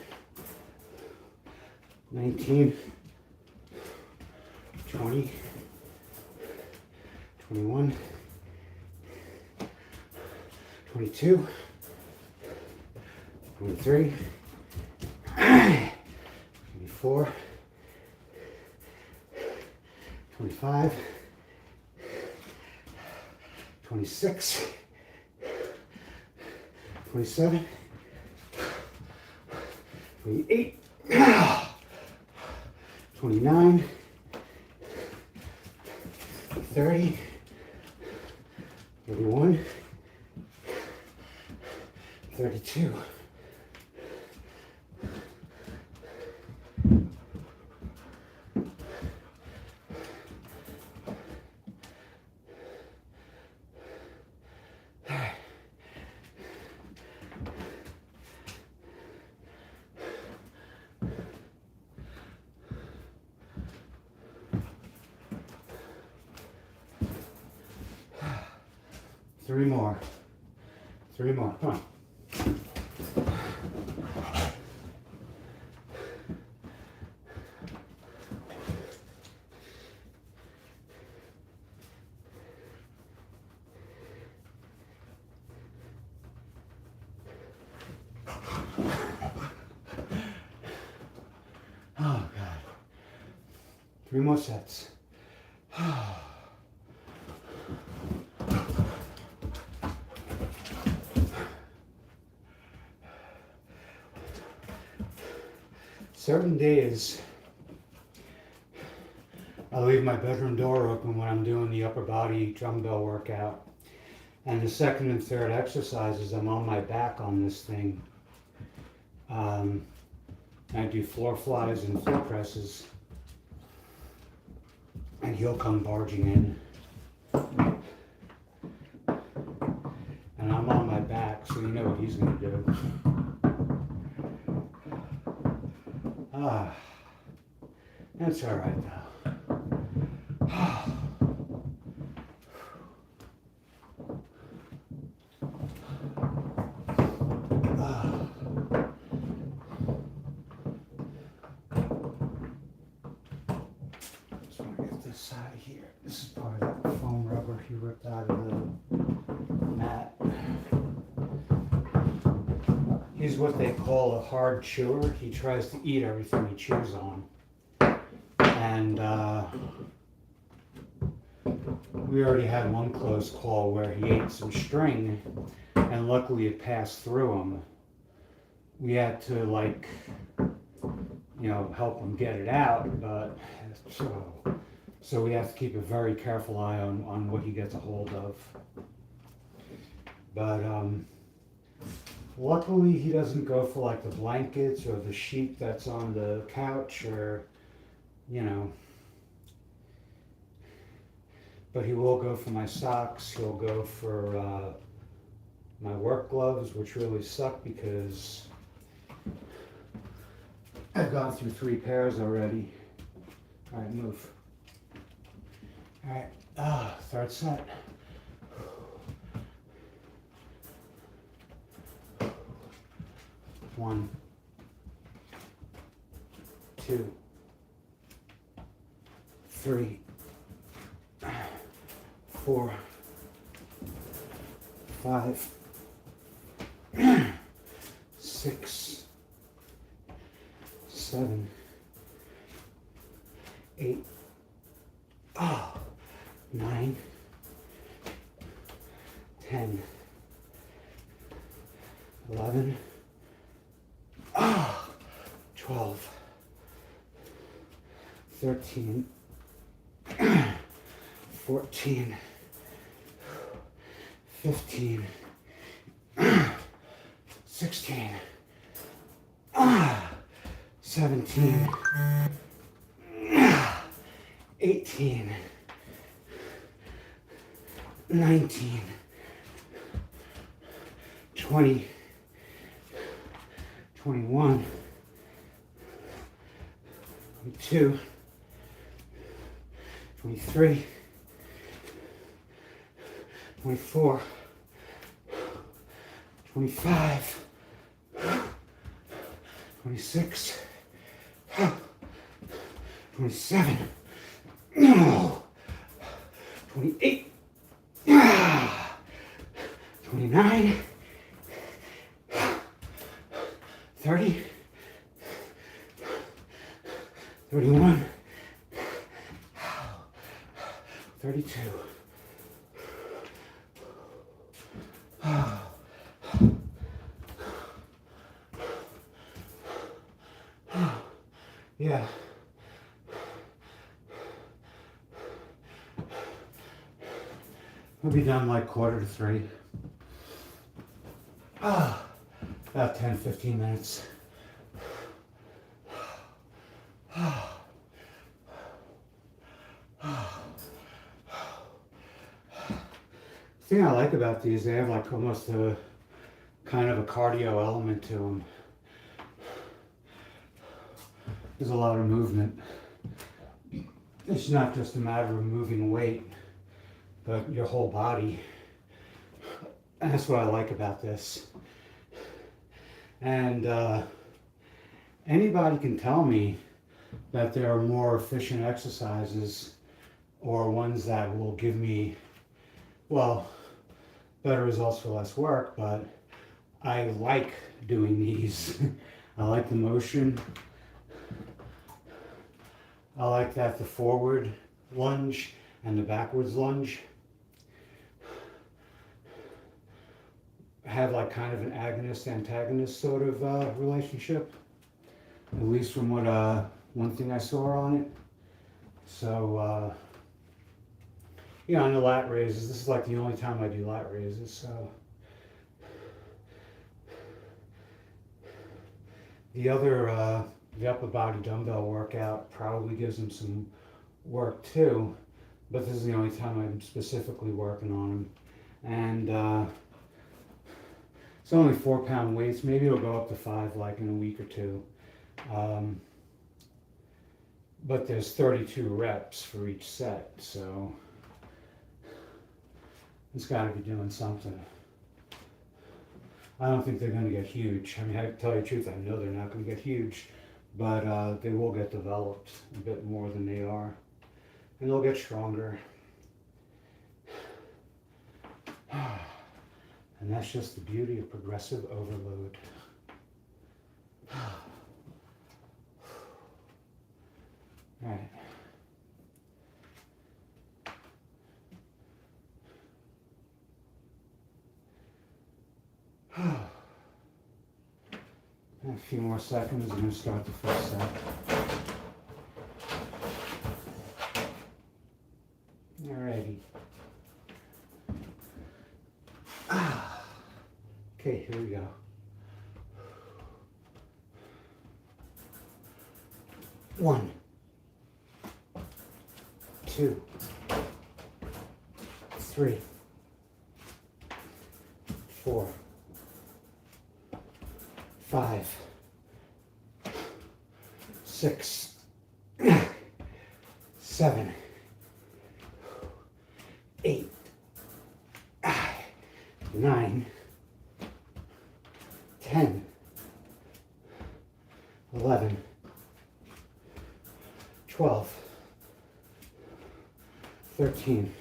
19, 20, 21, 22, 23, 24, 25, 26, 27, 28, 29, 30, 31, 32. Alright. Three more. Three more. Come on. Oh, God. Three more sets. Certain days, I leave my bedroom door open when I'm doing the upper body dumbbell workout. And the second and third exercises, I'm on my back on this thing. I do floor flies and floor presses. And he'll come barging in. And I'm on my back, so you know what he's going to do. That's all right, though. Just want to get this out of here. This is part of that foam rubber he ripped out of the mat. He's what they call a hard chewer. He tries to eat everything he chews on. And we already had one close call where he ate some string, and luckily it passed through him. We had to, like, you know, help him get it out, but so we have to keep a very careful eye on what he gets a hold of. But luckily he doesn't go for like the blankets or the sheet that's on the couch, or, you know, but he will go for my socks. He'll go for my work gloves, which really suck because I've gone through 3 pairs already. All right, move. All right, third set. One, two, three, 4, 5, 6, 7, 8, 9, 10, 11, 12, 13, 14, 15, 16, 17, 18, 19, 20, 21, 22, 23, 24, 25, 26, 27, 28, 29, 30, 31, 32. Yeah. We'll be done like 2:45. About 10-15 minutes. The thing I like about these, they have like almost a kind of a cardio element to them. There's a lot of movement. It's not just a matter of moving weight, but your whole body. And that's what I like about this. And anybody can tell me that there are more efficient exercises or ones that will give me, well, better results for less work, but I like doing these. I like the motion. I like that the forward lunge and the backwards lunge have like kind of an agonist-antagonist sort of relationship, at least from what one thing I saw on it. So yeah, on the lat raises, this is like the only time I do lat raises, so the other the upper body dumbbell workout probably gives them some work too, but this is the only time I'm specifically working on them. And it's only 4-pound weights. Maybe it'll go up to 5 like in a week or two. But there's 32 reps for each set, so it's got to be doing something. I don't think they're going to get huge. I mean, I tell you the truth, I know they're not going to get huge, but they will get developed a bit more than they are, and they'll get stronger. And that's just the beauty of progressive overload. All right. A few more seconds, I'm going to start the first set. Alrighty. Okay, here we go. One, two, three, 4, 5, 6, 7, 8, 9, 10, 11, 12, 13,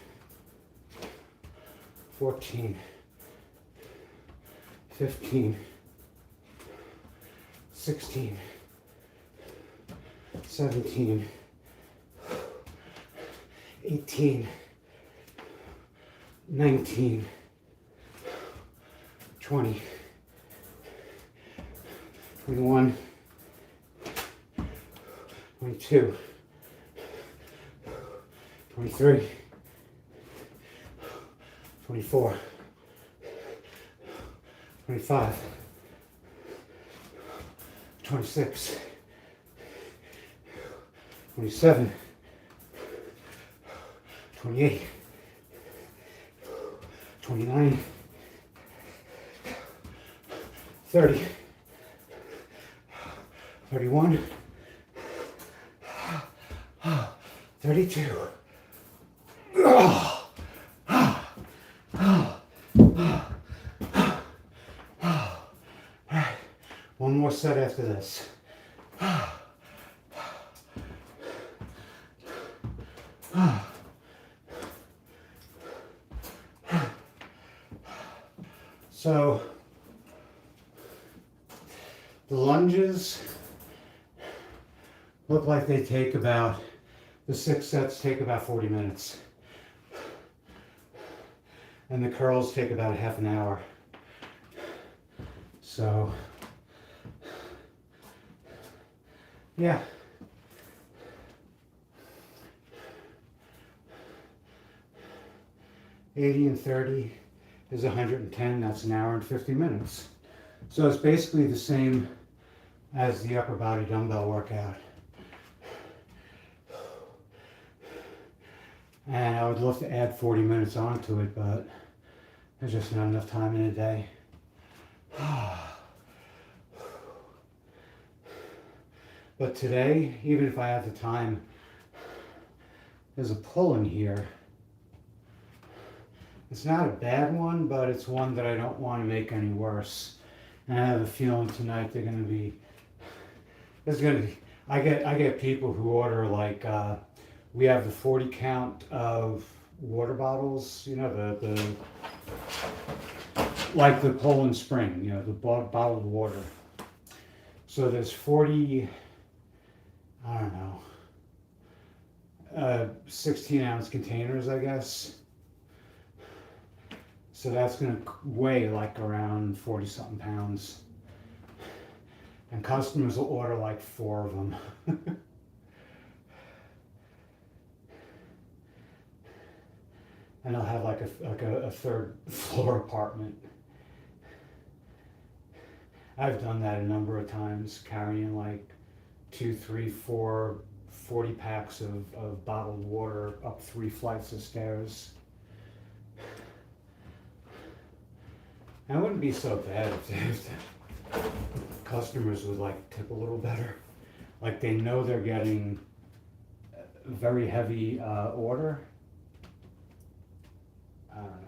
14, 15, 16, 17, 18, 19, 20, 21, 22, 23, 24, 25, 26, 27, 28, 29, 30, 31, 32. One more set after this. So the lunges look like they take about, the 6 sets take about 40 minutes. And the curls take about a half an hour. So, yeah. $80 and $30 is $110. That's an hour and 50 minutes. So it's basically the same as the upper body dumbbell workout. And I would love to add 40 minutes onto it, but there's just not enough time in a day. But today, even if I have the time, there's a pull in here. It's not a bad one, but it's one that I don't want to make any worse. And I have a feeling tonight they're gonna be. There's gonna be. I get people who order like we have the 40 count of water bottles. You know the like the Poland Spring. You know the bottled water. So there's 40. I don't know. 16-ounce containers, I guess. So that's gonna weigh like around 40 something pounds. And customers will order like 4 of them. And I'll have like a third floor apartment. I've done that a number of times, carrying like 2, 3, 4, 40 packs of bottled water up 3 flights of stairs. And it wouldn't be so bad if customers would like tip a little better. Like they know they're getting a very heavy order. I don't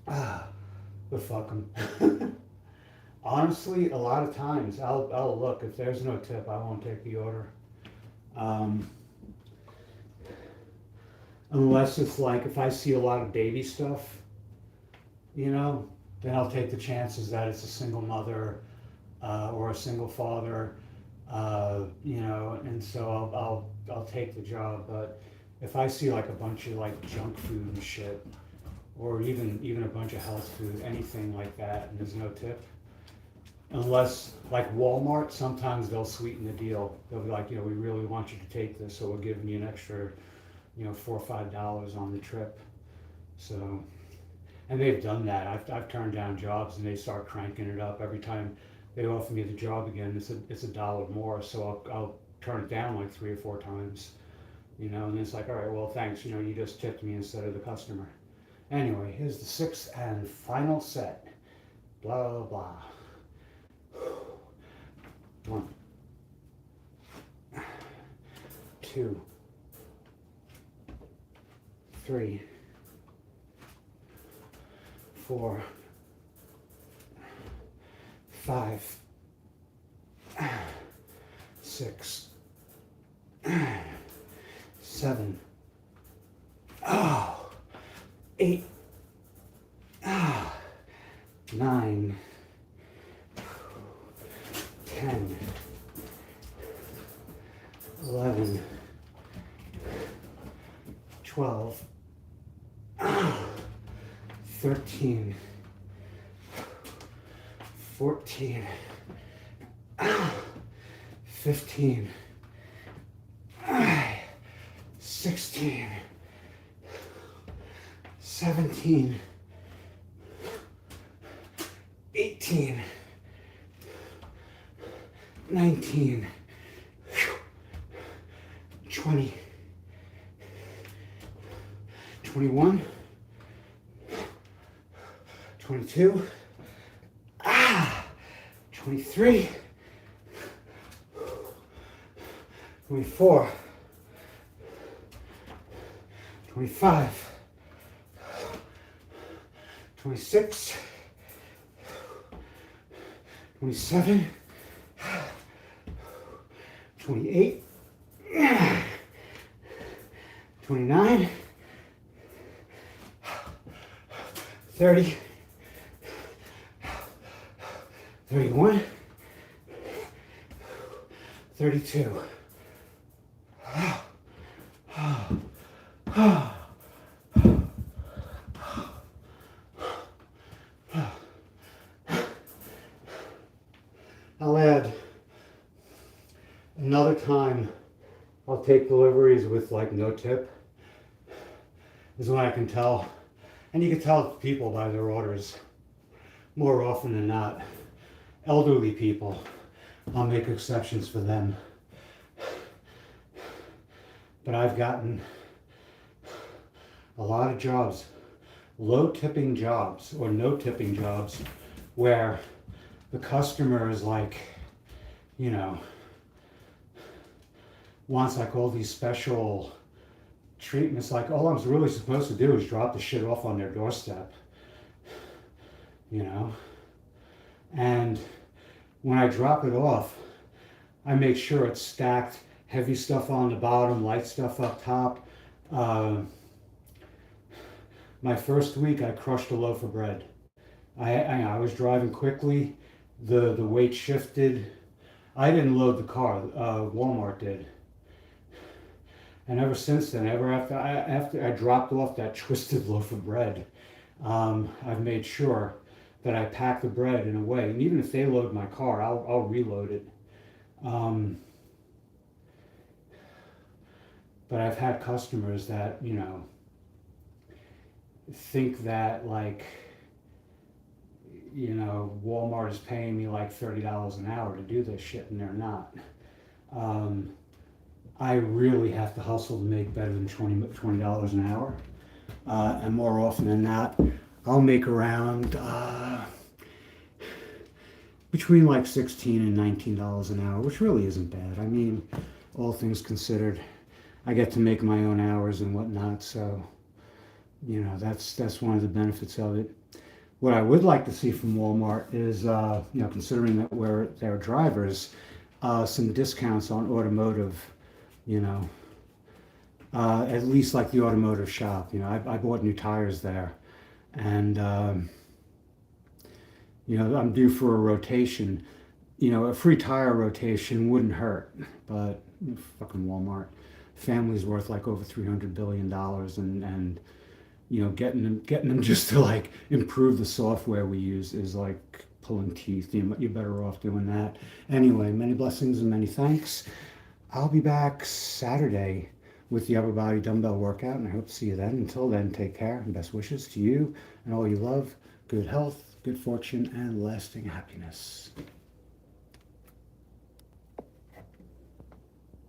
know. But fuck them. Honestly, a lot of times I'll look. If there's no tip, I won't take the order. Unless it's like if I see a lot of baby stuff, you know, then I'll take the chances that it's a single mother or a single father, you know, and so I'll take the job. But if I see like a bunch of like junk food and shit, or even a bunch of health food, anything like that, and there's no tip, unless like Walmart, sometimes they'll sweeten the deal. They'll be like, you know, we really want you to take this, so we're giving you an extra, you know, $4 or $5 on the trip. So, and they've done that. I've turned down jobs and they start cranking it up every time they offer me the job again. It's $1 more, so I'll turn it down like 3 or 4 times, you know. And it's like, all right, well, thanks. You know, you just tipped me instead of the customer. Anyway, here's the 6th and final set. Blah blah blah. 1, 2, 3, 4, 5, 6, 7, 8, 9, 10, 11, 12, 13, 14, 15, 16, 17, 18, 19, 20, 21, 22, 23, 24, 25, 26, 27, 28, 29, 30, 31, 32. I'll add another time I'll take deliveries with like no tip is when I can tell, and you can tell people by their orders more often than not. Elderly people, I'll make exceptions for them. But I've gotten a lot of jobs, low tipping jobs or no tipping jobs, where the customer is like, you know, wants like all these special treat them. It's like all I'm really supposed to do is drop the shit off on their doorstep, you know? And when I drop it off, I make sure it's stacked, heavy stuff on the bottom, light stuff up top. My first week, I crushed a loaf of bread. I was driving quickly. The weight shifted. I didn't load the car. Walmart did. And ever since then, after I dropped off that twisted loaf of bread, I've made sure that I pack the bread in a way. And even if they load my car, I'll reload it. But I've had customers that, you know, think that like, you know, Walmart is paying me like $30 an hour to do this shit, and they're not. I really have to hustle to make better than $20 an hour. And more often than not, I'll make around between like $16 and $19 an hour, which really isn't bad. I mean, all things considered, I get to make my own hours and whatnot, so you know, that's one of the benefits of it. What I would like to see from Walmart is, you know, considering that we're their drivers, some discounts on automotive, you know, at least like the automotive shop. You know, I bought new tires there, and you know, I'm due for a rotation. You know, a free tire rotation wouldn't hurt, but fucking Walmart. Family's worth like over $300 billion, and you know, getting them just to like improve the software we use is like pulling teeth. You're better off doing that. Anyway, many blessings and many thanks. I'll be back Saturday with the upper body dumbbell workout, and I hope to see you then. Until then, take care and best wishes to you and all you love. Good health, good fortune, and lasting happiness.